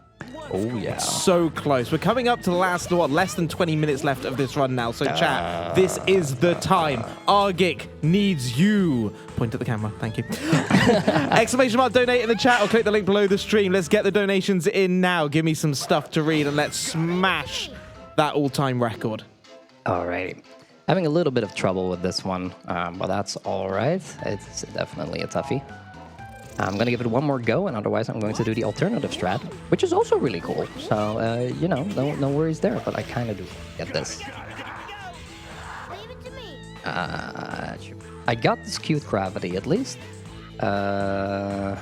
Oh, yeah. So close. We're coming up to the last, less than 20 minutes left of this run now. So chat, this is the time. Argick needs you. Point at the camera. Thank you. Exclamation mark donate in the chat or click the link below the stream. Let's get the donations in now. Give me some stuff to read and let's smash that all-time record. Alrighty. Having a little bit of trouble with this one, but that's all right. It's definitely a toughie. I'm going to give it one more go, and otherwise I'm going to do the alternative strat, which is also really cool. So, you know, no worries there, but I kind of do get this. I got this cute gravity, at least. I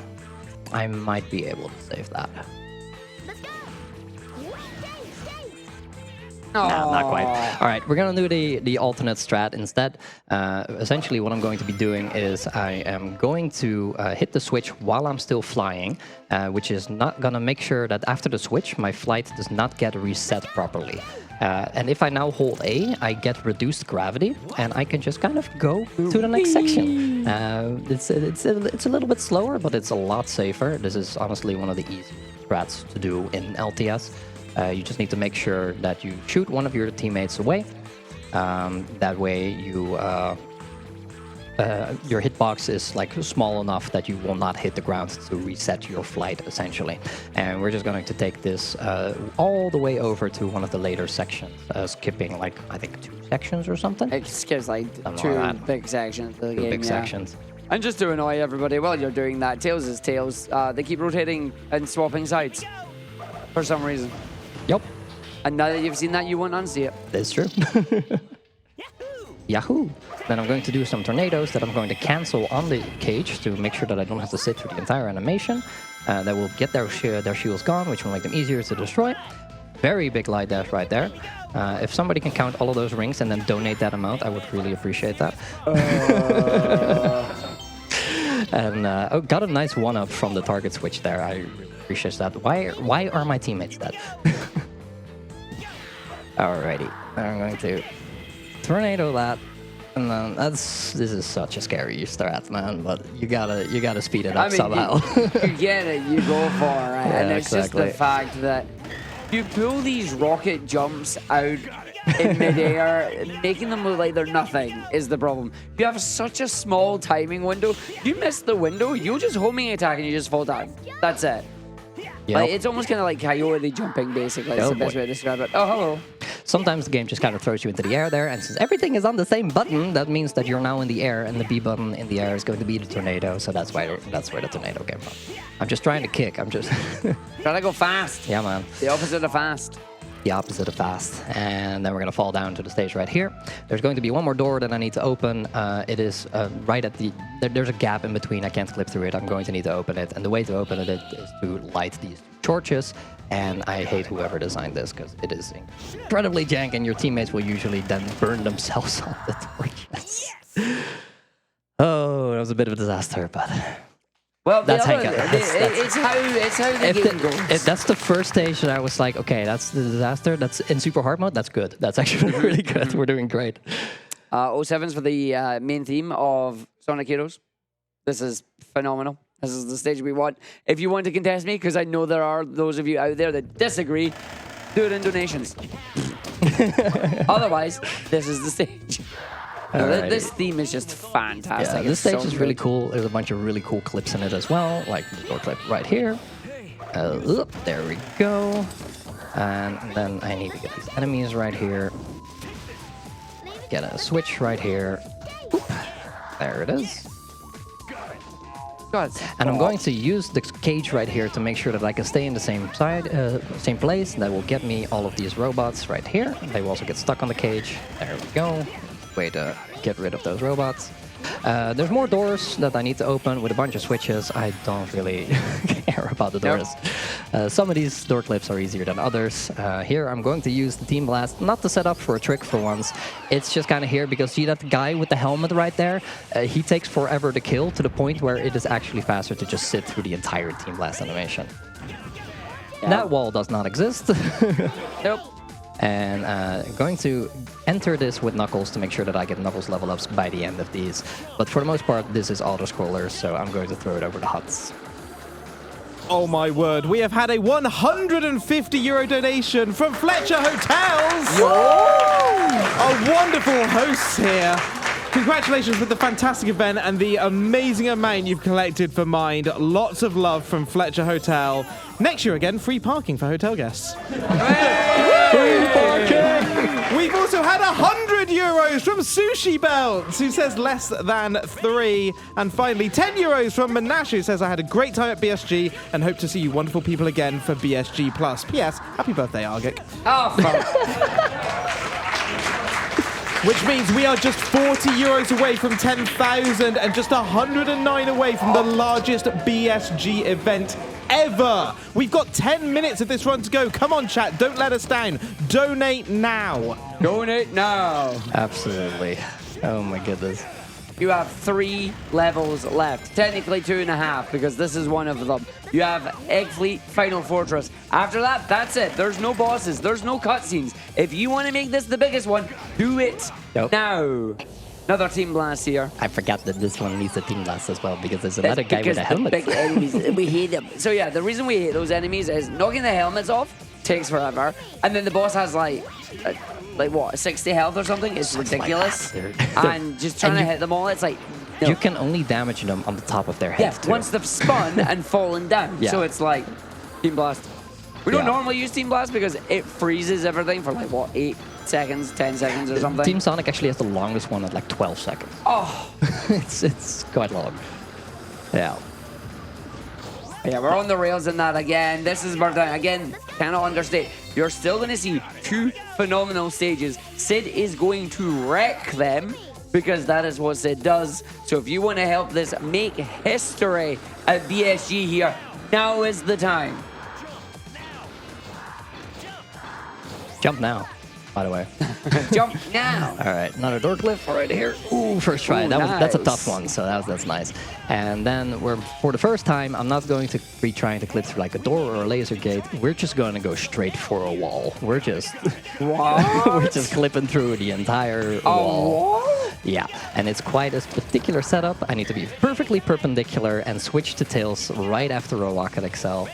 might be able to save that. No, not quite. All right, we're going to do the alternate strat instead. Essentially, what I'm going to be doing is I am going to hit the switch while I'm still flying, which is not going to make sure that after the switch, my flight does not get reset properly. And if I now hold A, I get reduced gravity, and I can just kind of go to the next section. It's a little bit slower, but it's a lot safer. This is honestly one of the easiest strats to do in LTS. You just need to make sure that you shoot one of your teammates away. That way, your hitbox is like small enough that you will not hit the ground to reset your flight, essentially. And we're just going to take this all the way over to one of the later sections, skipping like I think 2 sections or something. It skips like 2 big sections. Of the game, big sections. And just to annoy everybody while you're doing that, tails is tails. They keep rotating and swapping sides for some reason. Yep. And now that you've seen that, you won't unsee it. That's true. Yahoo! Then I'm going to do some tornadoes that I'm going to cancel on the cage to make sure that I don't have to sit through the entire animation. That will get their shields gone, which will make them easier to destroy. Very big light dash right there. If somebody can count all of those rings and then donate that amount, I would really appreciate that. And got a nice one-up from the target switch there. I really appreciate that. Why are my teammates dead? Alrighty, I'm going to tornado that, and then this is such a scary strat, man. But you gotta speed it up somehow. You get it, you go for it, right? Yeah, and it's just the fact that you pull these rocket jumps out in midair, making them look like they're nothing is the problem. You have such a small timing window. You miss the window, you just homing attack and you just fall down. That's it. Yep. Like, it's almost kind of like coyote jumping, basically. That's the best way to describe it. Oh, hello. Sometimes the game just kind of throws you into the air there, and since everything is on the same button, that means that you're now in the air, and the B button in the air is going to be the tornado, so that's where the tornado came from. I'm just trying to kick. I'm just trying to go fast. Yeah, man. The opposite of fast. The opposite of fast. And then we're going to fall down to the stage right here. There's going to be one more door that I need to open. It is right at the... There's a gap in between. I can't clip through it. I'm going to need to open it. And the way to open it is to light these torches. And I hate whoever designed this because it is incredibly jank, and your teammates will usually then burn themselves on the torches. Oh, that was a bit of a disaster, but... Well, that's how it's how the game goes. If that's the first stage that I was like, okay, that's the disaster. That's in super hard mode. That's good. That's actually really good. We're doing great. 07's for the main theme of Sonic Heroes. This is phenomenal. This is the stage we want. If you want to contest me, because I know there are those of you out there that disagree, do it in donations. Otherwise, this is the stage. This theme is just fantastic. Yeah, this stage is really cool. There's a bunch of really cool clips in it as well, like the door clip right here. There we go. And then I need to get these enemies right here. Get a switch right here. Oop. There it is. And I'm going to use the cage right here to make sure that I can stay in the same same place. That will get me all of these robots right here. They will also get stuck on the cage. There we go. Way to get rid of those robots. There's more doors that I need to open with a bunch of switches. I don't really care about the doors. Some of these door clips are easier than others. Here I'm going to use the Team Blast, not to set up for a trick for once. It's just kind of here because see that guy with the helmet right there? He takes forever to kill to the point where it is actually faster to just sit through the entire Team Blast animation. Yeah. That wall does not exist. Nope. And going to enter this with Knuckles to make sure that I get Knuckles level ups by the end of these. But for the most part, this is auto-scrollers, so I'm going to throw it over the huts. Oh my word, we have had a €150 donation from Fletcher Hotels! Our wonderful hosts here. Congratulations with the fantastic event and the amazing amount you've collected for Mind. Lots of love from Fletcher Hotel. Next year again, free parking for hotel guests. Free parking! We've also had €100 from Sushi Belts, who says less than 3. And finally, €10 from Menashe, who says I had a great time at BSG and hope to see you wonderful people again for BSG+. P.S. Happy birthday, Argick. Oh, fuck. Which means we are just €40 away from 10,000 and just 109 away from the largest BSG event ever. We've got 10 minutes of this run to go. Come on, chat. Don't let us down. Donate now. Donate now. Absolutely. Oh my goodness. You have 3 levels left. Technically 2.5 because this is one of them. You have Egg Fleet, Final Fortress. After that, that's it. There's no bosses. There's no cutscenes. If you want to make this the biggest one, do it now. Another Team Blast here. I forgot that this one needs a Team Blast as well because there's another guy with a helmet. Big enemies, we hate them. So yeah, the reason we hate those enemies is knocking the helmets off takes forever, and then the boss has like what, 60 health or something? It's ridiculous. And just trying to hit them all, it's like no. You can only damage them on the top of their head. Yeah, once they've spun and fallen down. Yeah. So it's like Team Blast. We don't normally use Team Blast because it freezes everything for like what, 8 seconds, 10 seconds or something. Team Sonic actually has the longest one at like 12 seconds. Oh, it's quite long. Yeah. Yeah, we're on the rails in that again. This is Burntdown. Again, cannot understate. You're still going to see 2 phenomenal stages. Cyd is going to wreck them because that is what Cyd does. So if you want to help this make history at BSG here, now is the time. Jump now, by the way. Jump now. All right, another door clip right here. Ooh, first try. Ooh, That's a tough one, so that's nice. And then for the first time, I'm not going to be trying to clip through like a door or a laser gate. We're just going to go straight for a wall. We're just we're just clipping through the entire wall. Yeah, and it's quite a particular setup. I need to be perfectly perpendicular and switch to tails right after a Rocket Excel.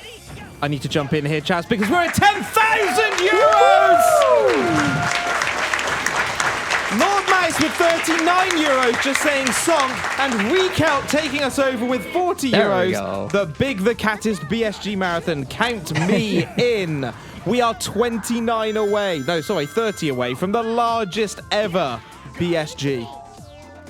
I need to jump in here, Chaz, because we're at €10,000! Lord Mouse with €39 just saying song, and Recount taking us over with €40. There we go. The the cattest BSG Marathon. Count me in. We are 29 away. No, sorry, 30 away from the largest ever BSG.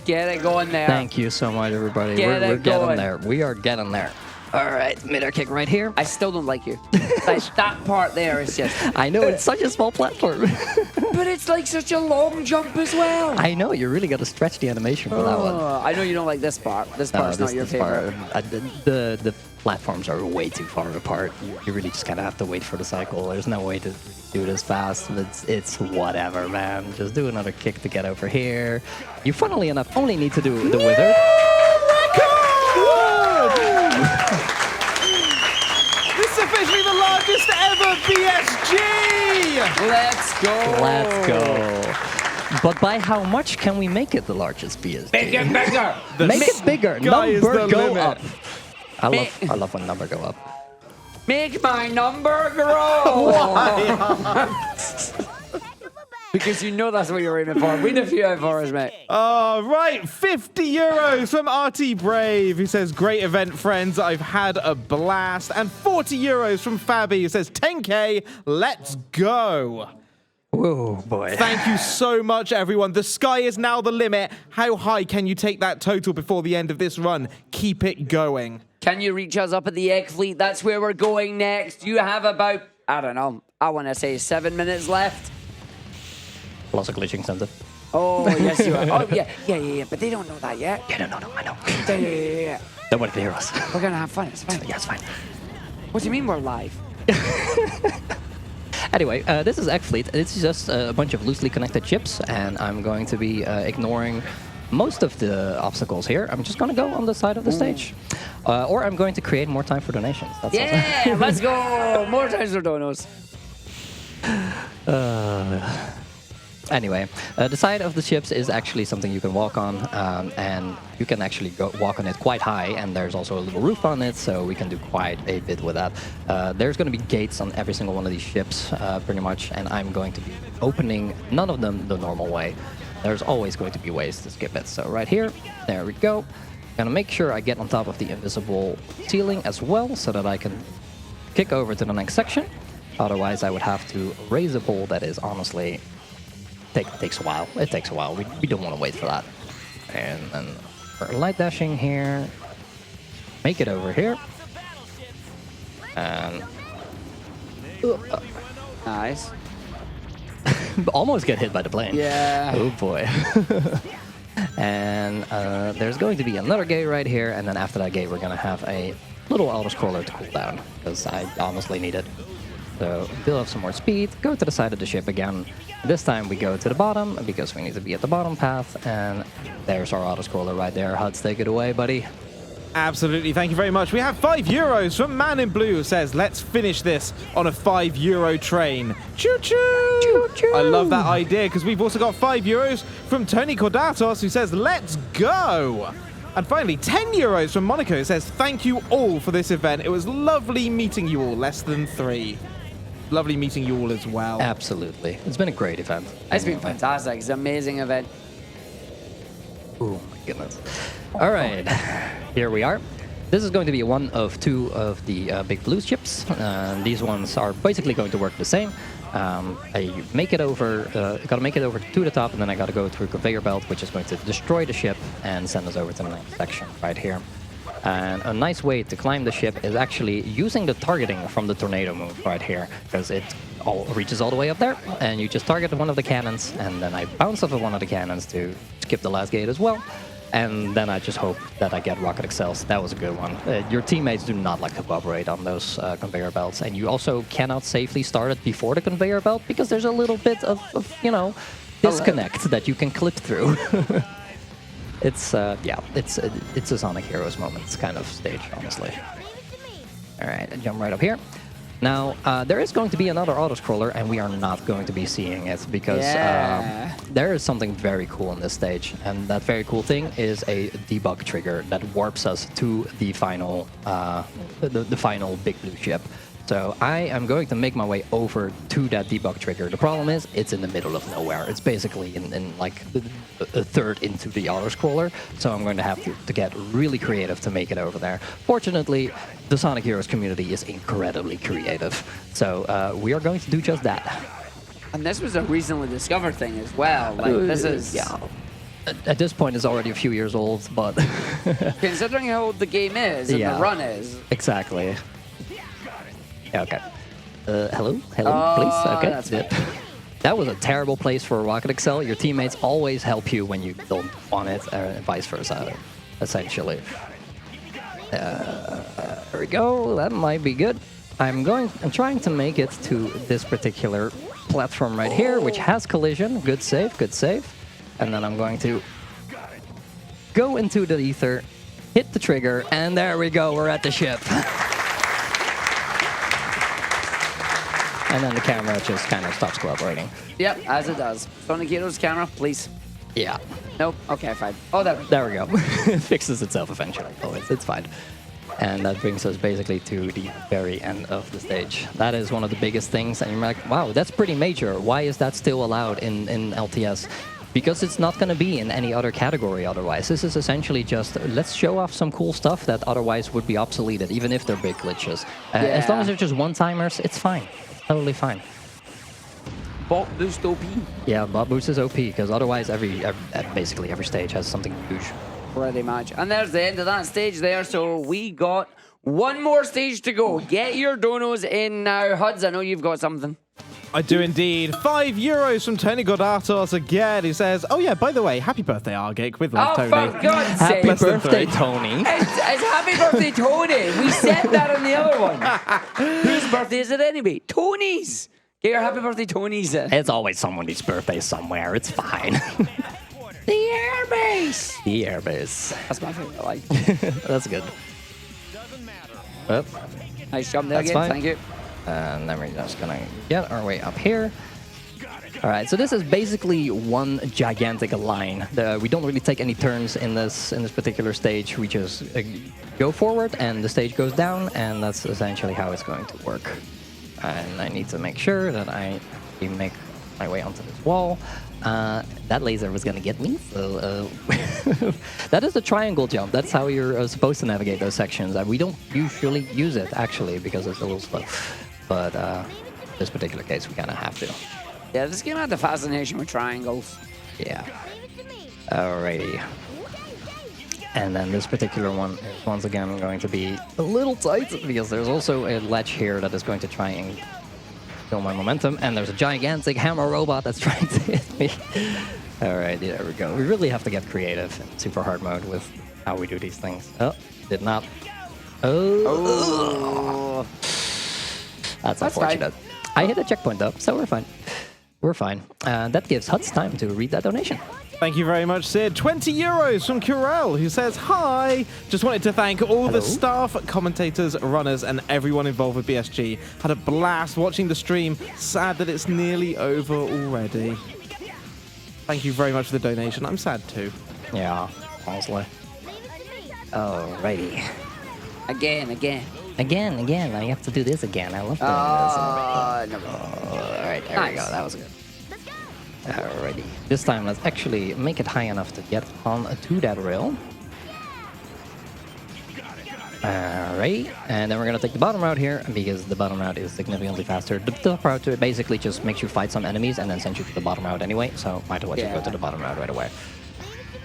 Get it going there. Thank you so much, everybody. We're getting there. We are getting there. All right, mid-air kick right here. I still don't like you. Like, that part there is just... I know, it's such a small platform. But it's like such a long jump as well. I know, you really got to stretch the animation for that one. I know you don't like this part. This part's not your favorite. The platforms are way too far apart. You really just kind of have to wait for the cycle. There's no way to do this fast. It's whatever, man. Just do another kick to get over here. You, funnily enough, only need to do the wizard. This is officially the largest ever BSG! Let's go! Let's go. But by how much can we make it the largest BSG? Make it bigger! Make it bigger. Sky is Number the go limit. up. I love when number go up. Make my number grow! Because you know that's what you're aiming for. Win a few out for us, mate. Right, 50 euros from RT Brave, who says, great event, friends. I've had a blast. And 40 euros from Fabi, who says, 10K, let's go. Oh, boy. Thank you so much, everyone. The sky is now the limit. How high can you take that total before the end of this run? Keep it going. Can you reach us up at the egg fleet? That's where we're going next. You have about, I don't know, I want to say 7 minutes left. Plus a glitch incentive. Oh, yes, you are. Oh, yeah. But they don't know that yet. Yeah, no, I know. Yeah. Don't want to hear us. We're going to have fun. It's fine. Yeah, it's fine. What do you mean we're live? Anyway, this is Egg Fleet. It's just a bunch of loosely connected chips, and I'm going to be ignoring most of the obstacles here. I'm just going to go on the side of the stage. Or I'm going to create more time for donations. That's Yeah, let's go. More times for donos. Anyway, the side of the chips is actually something you can walk on, and you can actually walk on it quite high, and there's also a little roof on it, so we can do quite a bit with that. There's going to be gates on every single one of these ships, pretty much, and I'm going to be opening none of them the normal way. There's always going to be ways to skip it. So right here, there we go. Gonna make sure I get on top of the invisible ceiling as well, so that I can kick over to the next section. Otherwise, I would have to raise a pole that is honestly... takes a while. It takes a while. We don't want to wait for that. And then for light dashing here, make it over here. And Nice. almost get hit by the plane. Yeah. Oh boy. And there's going to be another gate right here, and then after that gate we're going to have a little auto-scroller to cool down, because I honestly need it. So build up some more speed, go to the side of the ship again. This time we go to the bottom, because we need to be at the bottom path, and there's our auto-scroller right there. Huds, take it away, buddy. Absolutely, thank you very much. We have 5 euros from Man in Blue, who says, let's finish this on a 5 euro train. Choo-choo! Choo-choo! I love that idea, because we've also got 5 euros from Tony Cordatos, who says, let's go! And finally, 10 euros from Monaco, who says, thank you all for this event. It was lovely meeting you all, less than 3. Lovely meeting you all as well. Absolutely. It's been a great event. It's been fantastic. It's an amazing event. Oh my goodness. All right, here we are. This is going to be one of 2 of the big blue chips. These ones are basically going to work the same. I make it over, gotta make it over to the top, and then I gotta go through a conveyor belt, which is going to destroy the ship and send us over to the next section right here. And a nice way to climb the ship is actually using the targeting from the tornado move right here, because it reaches all the way up there, and you just target one of the cannons, and then I bounce off of one of the cannons to skip the last gate as well. And then I just hope that I get rocket accels. That was a good one. Your teammates do not like to cooperate on those conveyor belts, and you also cannot safely start it before the conveyor belt, because there's a little bit of you know, disconnect that you can clip through. It's it's a Sonic Heroes Moments kind of stage, honestly. All right, I jump right up here. Now, there is going to be another auto-scroller, and we are not going to be seeing it, because there is something very cool in this stage, and that very cool thing is a debug trigger that warps us to the final, the final big blue ship. So I am going to make my way over to that debug trigger. The problem is, it's in the middle of nowhere. It's basically in like a third into the auto-scroller, so I'm going to have to get really creative to make it over there. Fortunately, the Sonic Heroes community is incredibly creative, so we are going to do just that. And this was a recently discovered thing as well. Like, this is... Yeah. At this point, it's already a few years old, but... Considering how old the game is and the run is. Exactly. Okay. Hello, please. Okay, that's it. That was a terrible place for a rocket accel. Your teammates always help you when you don't want it, and vice versa, essentially. There we go. That might be good. I'm trying to make it to this particular platform right here, which has collision. Good save, good save. And then I'm going to go into the ether, hit the trigger, and there we go. We're at the ship. and then the camera just kind of stops cooperating. Yep, as it does. Sonic Heroes camera, please. Yeah. Nope. Okay, fine. Oh, there. There we go. It fixes itself eventually. Oh, it's fine. And that brings us basically to the very end of the stage. That is one of the biggest things, and you're like, wow, that's pretty major. Why is that still allowed in LTS? Because it's not going to be in any other category otherwise. This is essentially just, let's show off some cool stuff that otherwise would be obsoleted, even if they're big glitches. As long as they're just one-timers, it's fine. Totally fine. Bot boost OP. Yeah, bot boost is OP, because otherwise basically every stage has something huge. Pretty much. And there's the end of that stage there. So we got one more stage to go. Get your donos in now. Huds, I know you've got something. I do indeed. €5 from Tony Godatos again. He says, oh yeah, by the way, happy birthday, Argick, with love, Tony. For God's sake. Happy birthday, Tony. It's happy birthday, Tony. We said that on the other one. Whose birthday is it anyway? Tony's. Get your happy birthday, Tony's. It's always someone's birthday somewhere. It's fine. The airbase. The airbase. That's my favorite. Like. That's good. Oh. Nice jump there That's again. fine. Thank you. And then we're just gonna get our way up here. All right, so this is basically one gigantic line. We don't really take any turns in this particular stage. We just go forward, and the stage goes down, and that's essentially how it's going to work. And I need to make sure that I make my way onto this wall. That laser was going to get me, so that is the triangle jump. That's how you're supposed to navigate those sections. We don't usually use it, actually, because it's a little slow. But this particular case, we kind of have to. Yeah, this game had the fascination with triangles. Yeah. Alrighty. And then this particular one is once again going to be a little tight, because there's also a ledge here that is going to try and kill my momentum, and there's a gigantic hammer robot that's trying to hit me. All right, there we go. We really have to get creative in super hard mode with how we do these things. Oh, did not. Oh. That's unfortunate. Fine. I hit a checkpoint though, so we're fine. We're fine. That gives Huts time to read that donation. Thank you very much, Sid. €20 from Kurel, who says, hi. Just wanted to thank all the staff, commentators, runners, and everyone involved with BSG. Had a blast watching the stream. Sad that it's nearly over already. Thank you very much for the donation. I'm sad too. Yeah, honestly. Alrighty. Again. Again. I have to do this again. I love doing this. Alright, there we go. That was good. Alrighty. This time, let's actually make it high enough to get on to that rail. Alright, and then we're going to take the bottom route here, because the bottom route is significantly faster. The top route basically just makes you fight some enemies and then sends you to the bottom route anyway, so might as well just go to the bottom route right away.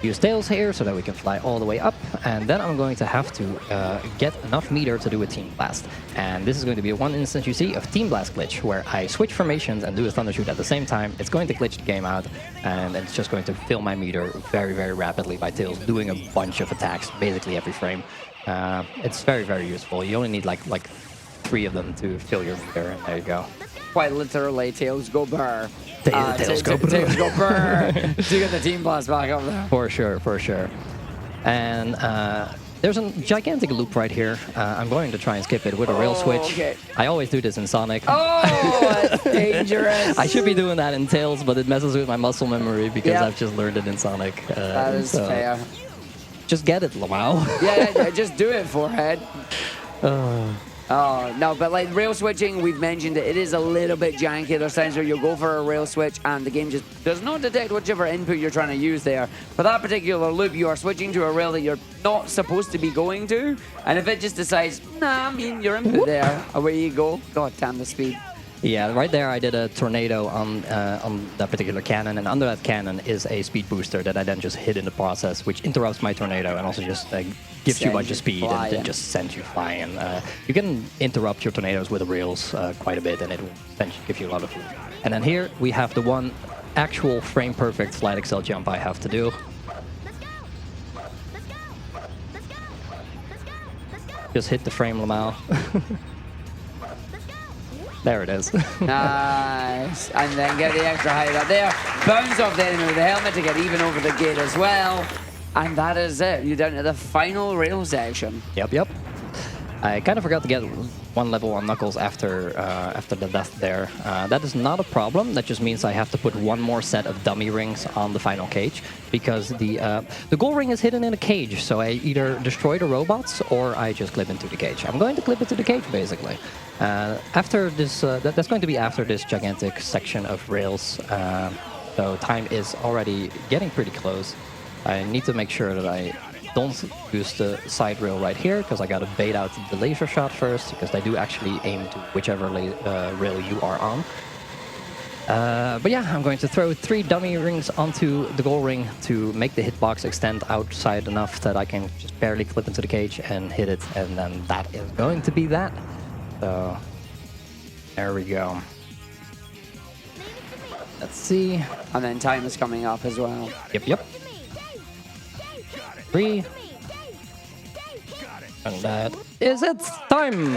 Use tails here so that we can fly all the way up, and then I'm going to have to get enough meter to do a Team Blast. And this is going to be one instance you see of Team Blast glitch, where I switch formations and do a Thunder Shoot at the same time. It's going to glitch the game out, and it's just going to fill my meter very, very rapidly by tails, doing a bunch of attacks basically every frame. It's very, very useful. You only need like 3 of them to fill your meter, and there you go. Quite literally, tails go burr. Tails go burr. Tails go burr. To get the Team Blast back up there. For sure. And there's a gigantic loop right here. I'm going to try and skip it with a rail switch. Okay. I always do this in Sonic. Oh, that's dangerous. I should be doing that in Tails, but it messes with my muscle memory because I've just learned it in Sonic. That is fair. Just get it, Lamau. yeah, just do it, forehead. Oh, no, but like rail switching, we've mentioned it is a little bit janky. There's times where you'll go for a rail switch and the game just does not detect whichever input you're trying to use there. For that particular loop, you are switching to a rail that you're not supposed to be going to. And if it just decides, nah, I mean, your input there, away you go. God damn the speed. Yeah, right there I did a tornado on that particular cannon, and under that cannon is a speed booster that I then just hit in the process, which interrupts my tornado and also just gives you a bunch of speed and then just sends you flying. You can interrupt your tornadoes with the rails quite a bit, and it will then give you a lot of food. And then here we have the one actual frame-perfect Flight Excel jump I have to do. Just hit the frame, Lamau. There it is. Nice. And then get the extra height up there. Bounce off the enemy with the helmet to get even over the gate as well. And that is it. You're down to the final rail section. Yep. I kind of forgot to get one level on Knuckles after the death there. That is not a problem. That just means I have to put one more set of dummy rings on the final cage because the gold ring is hidden in a cage. So I either destroy the robots or I just clip into the cage. I'm going to clip into the cage basically. After this, that's going to be after this gigantic section of rails. So time is already getting pretty close. I need to make sure that I don't use the side rail right here because I got to bait out the laser shot first because they do actually aim to whichever rail you are on. But yeah, I'm going to throw 3 dummy rings onto the goal ring to make the hitbox extend outside enough that I can just barely clip into the cage and hit it, and then that is going to be that. So there we go. Let's see. And then time is coming up as well. Yep. 3. And that is it. Time.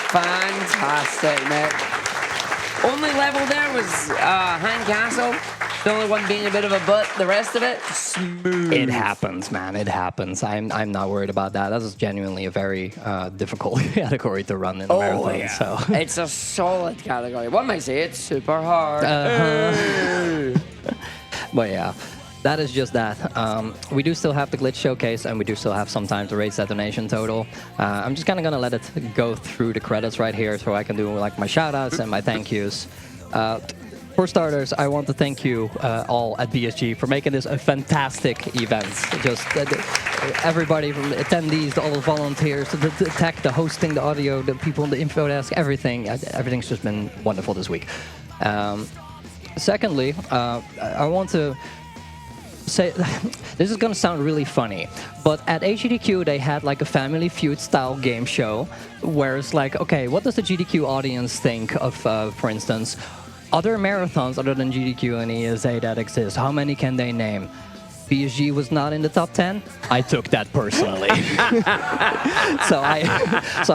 Fantastic, Nick. Only level there was Hand Castle. The only one being a bit of a butt. The rest of it, smooth. It happens, man. It happens. I'm not worried about that. That is genuinely a very difficult category to run in a marathon. Yeah. So It's a solid category. One might say it's super hard. But yeah, that is just that. We do still have the glitch showcase, and we do still have some time to raise detonation total. I'm just kind of gonna let it go through the credits right here, so I can do like my shoutouts and my thank yous. For starters, I want to thank you all at BSG for making this a fantastic event. Just everybody from the attendees, all the volunteers, the tech, the hosting, the audio, the people in the info desk, everything. Everything's just been wonderful this week. Secondly, I want to say, this is going to sound really funny, but at HGDQ they had like a Family Feud style game show where it's like, okay, what does the GDQ audience think of, for instance, other marathons other than GDQ and ESA that exist? How many can they name? BSG was not in the top 10. I took that personally. so I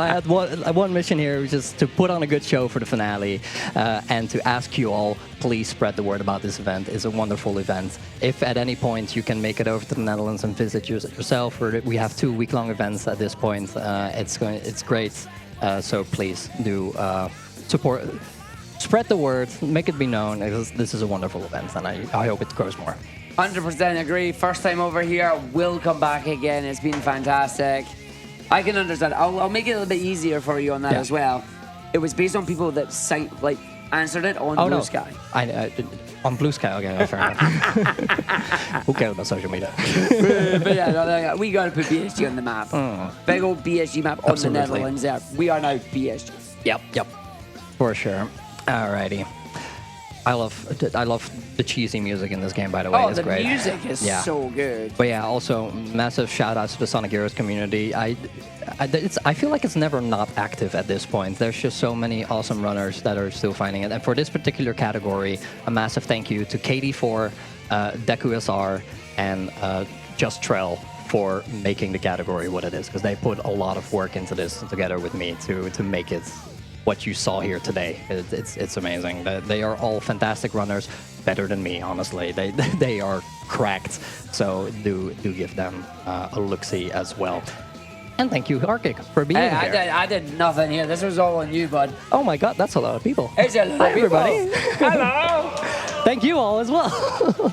had one mission here, which is to put on a good show for the finale and to ask you all, please spread the word about this event. It's a wonderful event. If at any point you can make it over to the Netherlands and visit yourself, we have 2 week-long events at this point. It's great. So please do support. Spread the word, make it be known. This is a wonderful event, and I hope it grows more. 100% agree. First time over here, will come back again. It's been fantastic. I can understand. I'll make it a little bit easier for you on that as well. It was based on people that answered it on Blue Sky. On Blue Sky, okay, fair enough. Who cares about social media? But yeah, we got to put BSG on the map. Big old BSG map on the Netherlands there. We are now BSG. Yep. For sure. Alrighty. I love the cheesy music in this game, by the way. It's great. The music is so good. But yeah, also massive shout outs to the Sonic Heroes community. I feel like it's never not active at this point. There's just so many awesome runners that are still finding it. And for this particular category, a massive thank you to KD4, DekuSR, and Just Trell for making the category what it is, because they put a lot of work into this together with me to make it what you saw here today. It's amazing. They are all fantastic runners, better than me, honestly. They are cracked, so do give them a look-see as well. And thank you, argick, for being here. I did nothing here. This was all on you, bud. Oh my god, that's a lot of people. It's a lot of everybody. Hello. Thank you all as well.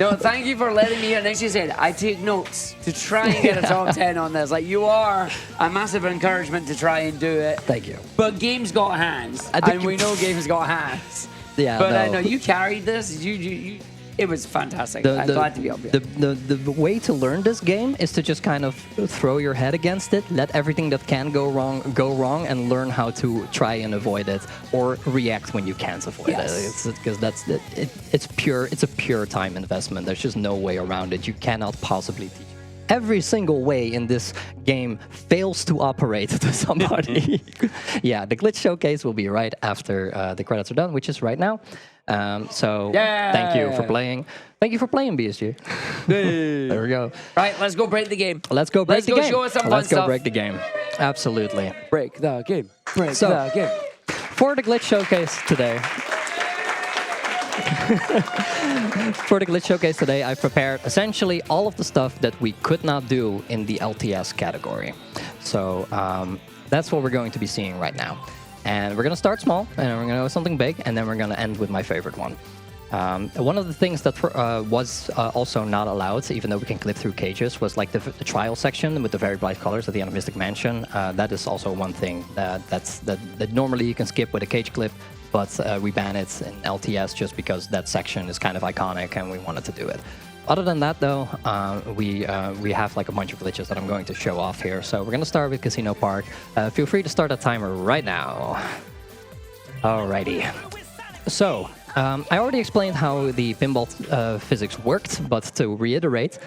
No, thank you for letting me in. Like she said, I take notes to try and get a top 10 on this. Like, you are a massive encouragement to try and do it. Thank you. But game's got hands, and we know game's got hands. Yeah, but I know you carried this. You it was fantastic. I'm glad to be up here. The way to learn this game is to just kind of throw your head against it, let everything that can go wrong, and learn how to try and avoid it or react when you can't avoid it. Because it's a pure time investment. There's just no way around it. You cannot possibly teach. Every single way in this game fails to operate to somebody. Yeah, the glitch showcase will be right after the credits are done, which is right now. Thank you for playing. Thank you for playing, BSG. There we go. Right, let's go break the game. Let's go break the game. Show us some fun Let's go stuff. break the game. Absolutely. Break the game. Break the game. For the glitch showcase today, For the glitch showcase today, I prepared essentially all of the stuff that we could not do in the LTS category. So that's what we're going to be seeing right now. And we're going to start small, and we're going to go something big, and then we're going to end with my favorite one. One of the things that was also not allowed, even though we can clip through cages, was like the trial section with the very bright colors at the end of Mystic Mansion. That is also one thing that normally you can skip with a cage clip, but we ban it in LTS just because that section is kind of iconic and we wanted to do it. Other than that, though, we have like a bunch of glitches that I'm going to show off here. So we're going to start with Casino Park. Feel free to start a timer right now. Alrighty. So, I already explained how the pinball physics worked, but to reiterate,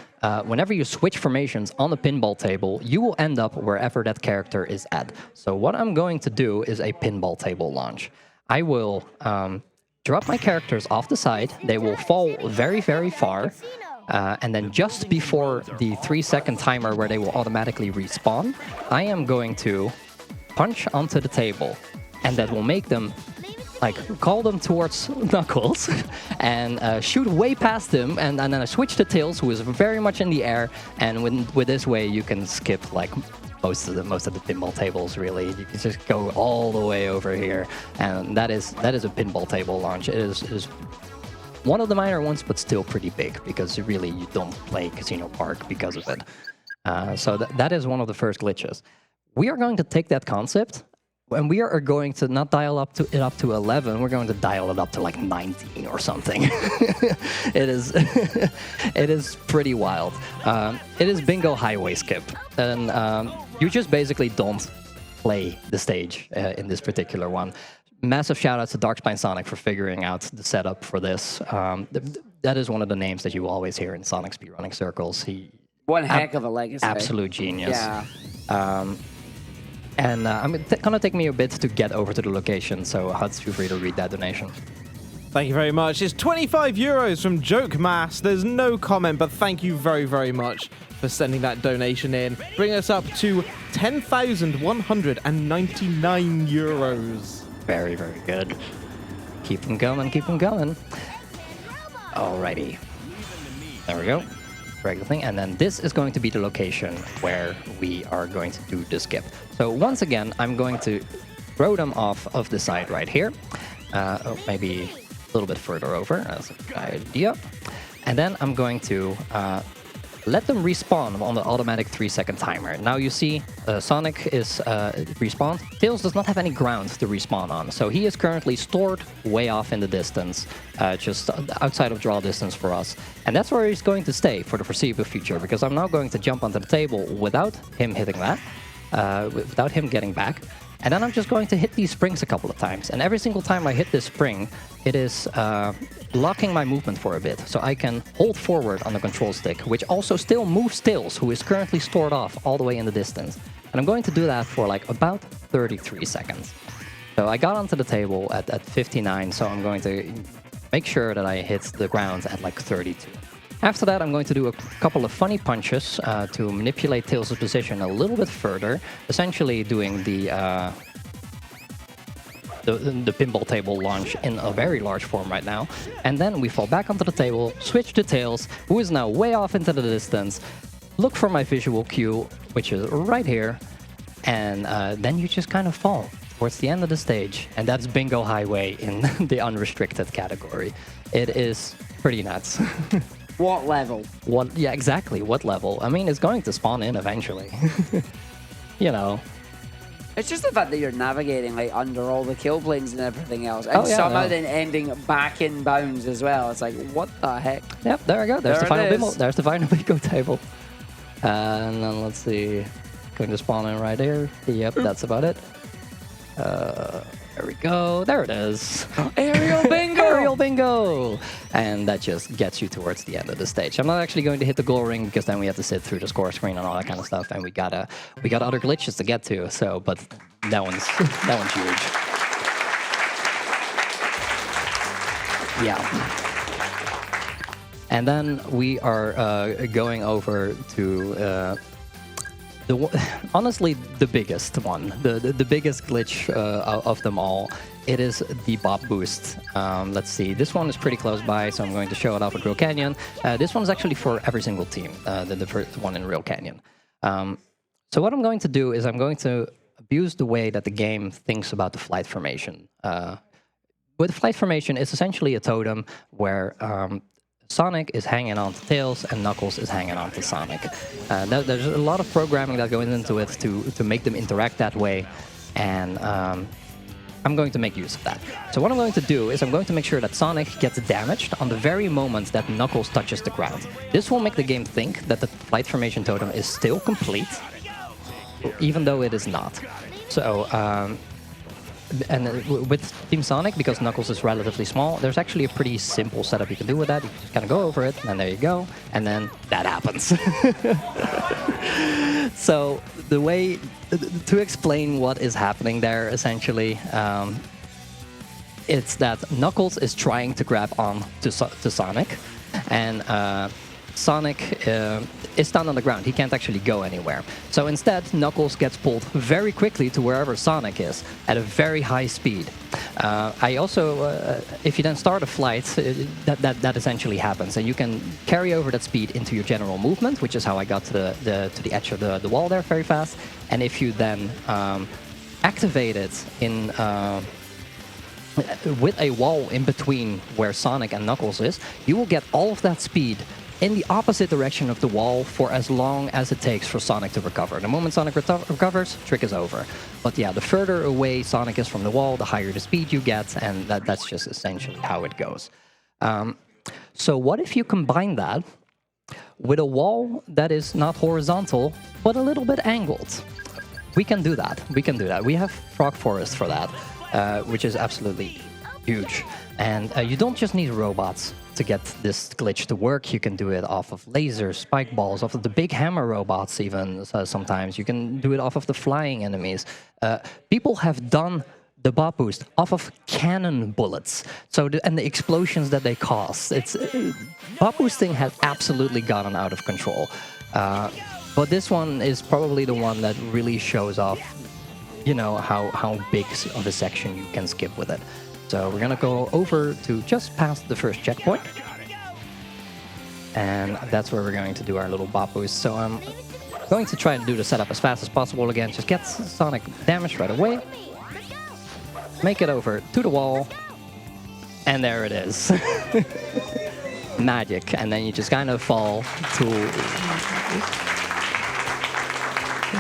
whenever you switch formations on the pinball table, you will end up wherever that character is at. So what I'm going to do is a pinball table launch. I will drop my characters off the side. They will fall very, very far. And then just before the 3-second timer where they will automatically respawn, I am going to punch onto the table. And that will make them, like, call them towards Knuckles and shoot way past him. And then I switch to Tails, who is very much in the air. And with this way, you can skip, like, most of the pinball tables, really. You can just go all the way over here. And that is a pinball table launch. It is one of the minor ones, but still pretty big, because really you don't play Casino Park because of it. So that is one of the first glitches. We are going to take that concept, and we are going to not dial it up to 11. We're going to dial it up to like 19 or something. It is pretty wild. It is bingo highway skip, and you just basically don't play the stage in this particular one. Massive shout out to Darkspine Sonic for figuring out the setup for this. That is one of the names that you will always hear in Sonic speedrunning circles. One heck of a legacy. Absolute genius. Yeah. And it's gonna take me a bit to get over to the location, so Huds, feel free to read that donation. Thank you very much. It's 25 euros from Joke Mass. There's no comment, but thank you very, very much for sending that donation in. Bring us up to 10,199 euros. Very, very good. Keep them going, keep them going. Alrighty. There we go. Regular thing. And then this is going to be the location where we are going to do the skip. So once again, I'm going to throw them off of the side right here. Maybe a little bit further over. That's a good idea. And then I'm going to let them respawn on the automatic 3-second timer. Now you see Sonic is respawned. Tails does not have any ground to respawn on, so he is currently stored way off in the distance, just outside of draw distance for us. And that's where he's going to stay for the foreseeable future, because I'm now going to jump onto the table without him hitting that, without him getting back. And then I'm just going to hit these springs a couple of times. And every single time I hit this spring, it is locking my movement for a bit. So I can hold forward on the control stick, which also still moves Tails, who is currently stored off all the way in the distance. And I'm going to do that for like about 33 seconds. So I got onto the table at 59, so I'm going to make sure that I hit the ground at like 32. After that, I'm going to do a couple of funny punches to manipulate Tails' position a little bit further, essentially doing the pinball table launch in a very large form right now. And then we fall back onto the table, switch to Tails, who is now way off into the distance. Look for my visual cue, which is right here, and then you just kind of fall towards the end of the stage, and that's Bingo Highway in the unrestricted category. It is pretty nuts. What level? Yeah, exactly. What level? I mean, it's going to spawn in eventually. You know. It's just the fact that you're navigating like under all the kill planes and everything else, and somehow then ending back in bounds as well. It's like, what the heck? Yep, there we go. There's the final bingo. There's the final bingo table. And then let's see, going to spawn in right here. Yep, that's about it. There we go. There it is. Aerial bingo! Aerial bingo! And that just gets you towards the end of the stage. I'm not actually going to hit the goal ring because then we have to sit through the score screen and all that kind of stuff, and we got other glitches to get to. So, but that one's huge. Yeah. And then we are going over to honestly the biggest one, the biggest glitch of them all it is the Bop Boost. Let's see, this one is pretty close by, so I'm going to show it off at Real Canyon. This one's actually for every single team, the first one in Real Canyon. So what I'm going to do is I'm going to abuse the way that the game thinks about the flight formation. With flight formation, it's essentially a totem where Sonic is hanging on to Tails and Knuckles is hanging on to Sonic. There's a lot of programming that goes into it to make them interact that way, and I'm going to make use of that. So what I'm going to do is I'm going to make sure that Sonic gets damaged on the very moment that Knuckles touches the ground. This will make the game think that the flight formation totem is still complete, even though it is not. So, and with Team Sonic, because Knuckles is relatively small, there's actually a pretty simple setup you can do with that. You just kind of go over it, and there you go, and then that happens. So the way to explain what is happening there, essentially, it's that Knuckles is trying to grab on to Sonic, and Sonic is down on the ground. He can't actually go anywhere. So instead, Knuckles gets pulled very quickly to wherever Sonic is at a very high speed. I also, if you then start a flight, that essentially happens, and you can carry over that speed into your general movement, which is how I got to the edge of the wall there very fast. And if you then activate it in with a wall in between where Sonic and Knuckles is, you will get all of that speed in the opposite direction of the wall for as long as it takes for Sonic to recover. The moment Sonic recovers, trick is over. But yeah, the further away Sonic is from the wall, the higher the speed you get, and that's just essentially how it goes. So what if you combine that with a wall that is not horizontal, but a little bit angled? We can do that. We can do that. We have Frog Forest for that, which is absolutely huge. And you don't just need robots to get this glitch to work. You can do it off of lasers, spike balls, off of the big hammer robots even sometimes. You can do it off of the flying enemies. People have done the Bop Boost off of cannon bullets. So and the explosions that they cause. Bop Boosting has absolutely gotten out of control. But this one is probably the one that really shows off, you know, how big of a section you can skip with it. So we're gonna go over to just past the first checkpoint. And that's where we're going to do our little Bop Boost. So I'm going to try to do the setup as fast as possible again. Just get Sonic damaged right away. Make it over to the wall. And there it is. Magic. And then you just kind of fall to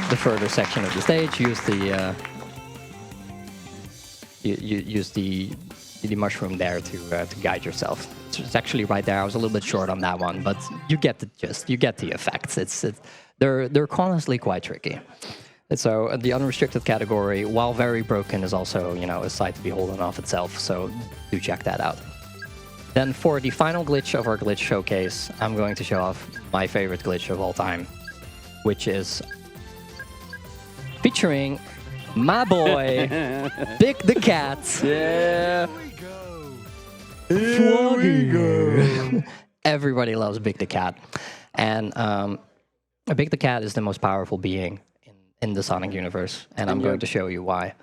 the further section of the stage. Use the use the mushroom there to guide yourself. It's actually right there. I was a little bit short on that one, but you get the gist. You get the effects. They're honestly quite tricky. And so the unrestricted category, while very broken, is also, you know, a sight to behold in of itself. So do check that out. Then for the final glitch of our glitch showcase, I'm going to show off my favorite glitch of all time, which is featuring my boy, Big the Cat. Yeah. Here we go. Everybody loves Big the Cat. And Big the Cat is the most powerful being in the Sonic universe. And I'm going to show you why.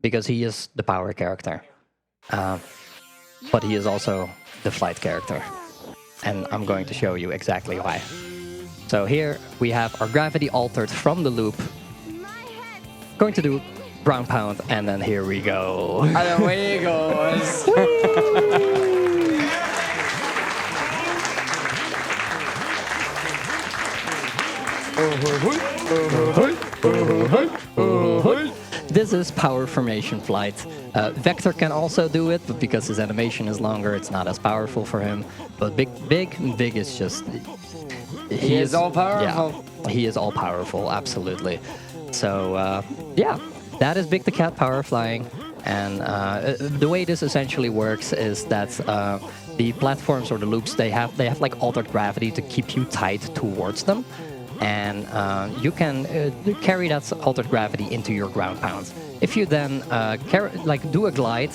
Because he is the power character. But he is also the flight character. And I'm going to show you exactly why. So here we have our gravity altered from the loop. Going to do ground pound, and then here we go. And away he goes. This is power formation flight. Vector can also do it, but because his animation is longer, it's not as powerful for him. But Big is just... He is all powerful. Yeah, he is all powerful, absolutely. So, yeah. That is Big the Cat power flying, and the way this essentially works is that the platforms or the loops they have like altered gravity to keep you tied towards them, and you can carry that altered gravity into your ground pound. If you then do a glide,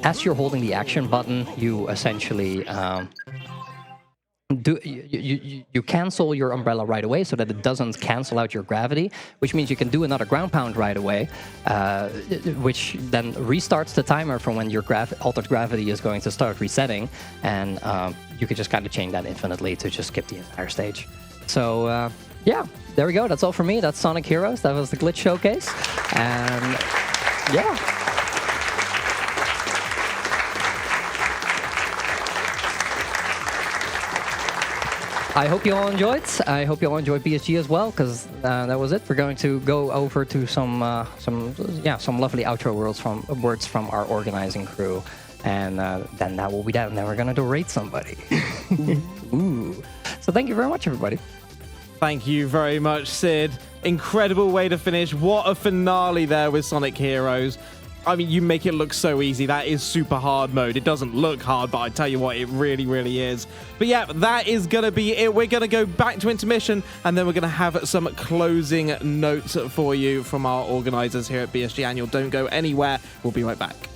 as you're holding the action button, you essentially you cancel your umbrella right away so that it doesn't cancel out your gravity, which means you can do another ground pound right away, which then restarts the timer from when your altered gravity is going to start resetting, and you could just kind of chain that infinitely to just skip the entire stage. So yeah, there we go. That's all for me. That's Sonic Heroes. That was the glitch showcase, and yeah. I hope you all enjoyed. I hope you all enjoyed BSG as well, because that was it. We're going to go over to some lovely outro words from our organizing crew, and then that will be that. And then we're going to rate somebody. Ooh. So thank you very much, everybody. Thank you very much, Cyd. Incredible way to finish. What a finale there with Sonic Heroes. I mean, you make it look so easy. That is super hard mode. It doesn't look hard, but I tell you what, it really, really is. But yeah, that is going to be it. We're going to go back to intermission, and then we're going to have some closing notes for you from our organizers here at BSG Annual. Don't go anywhere. We'll be right back.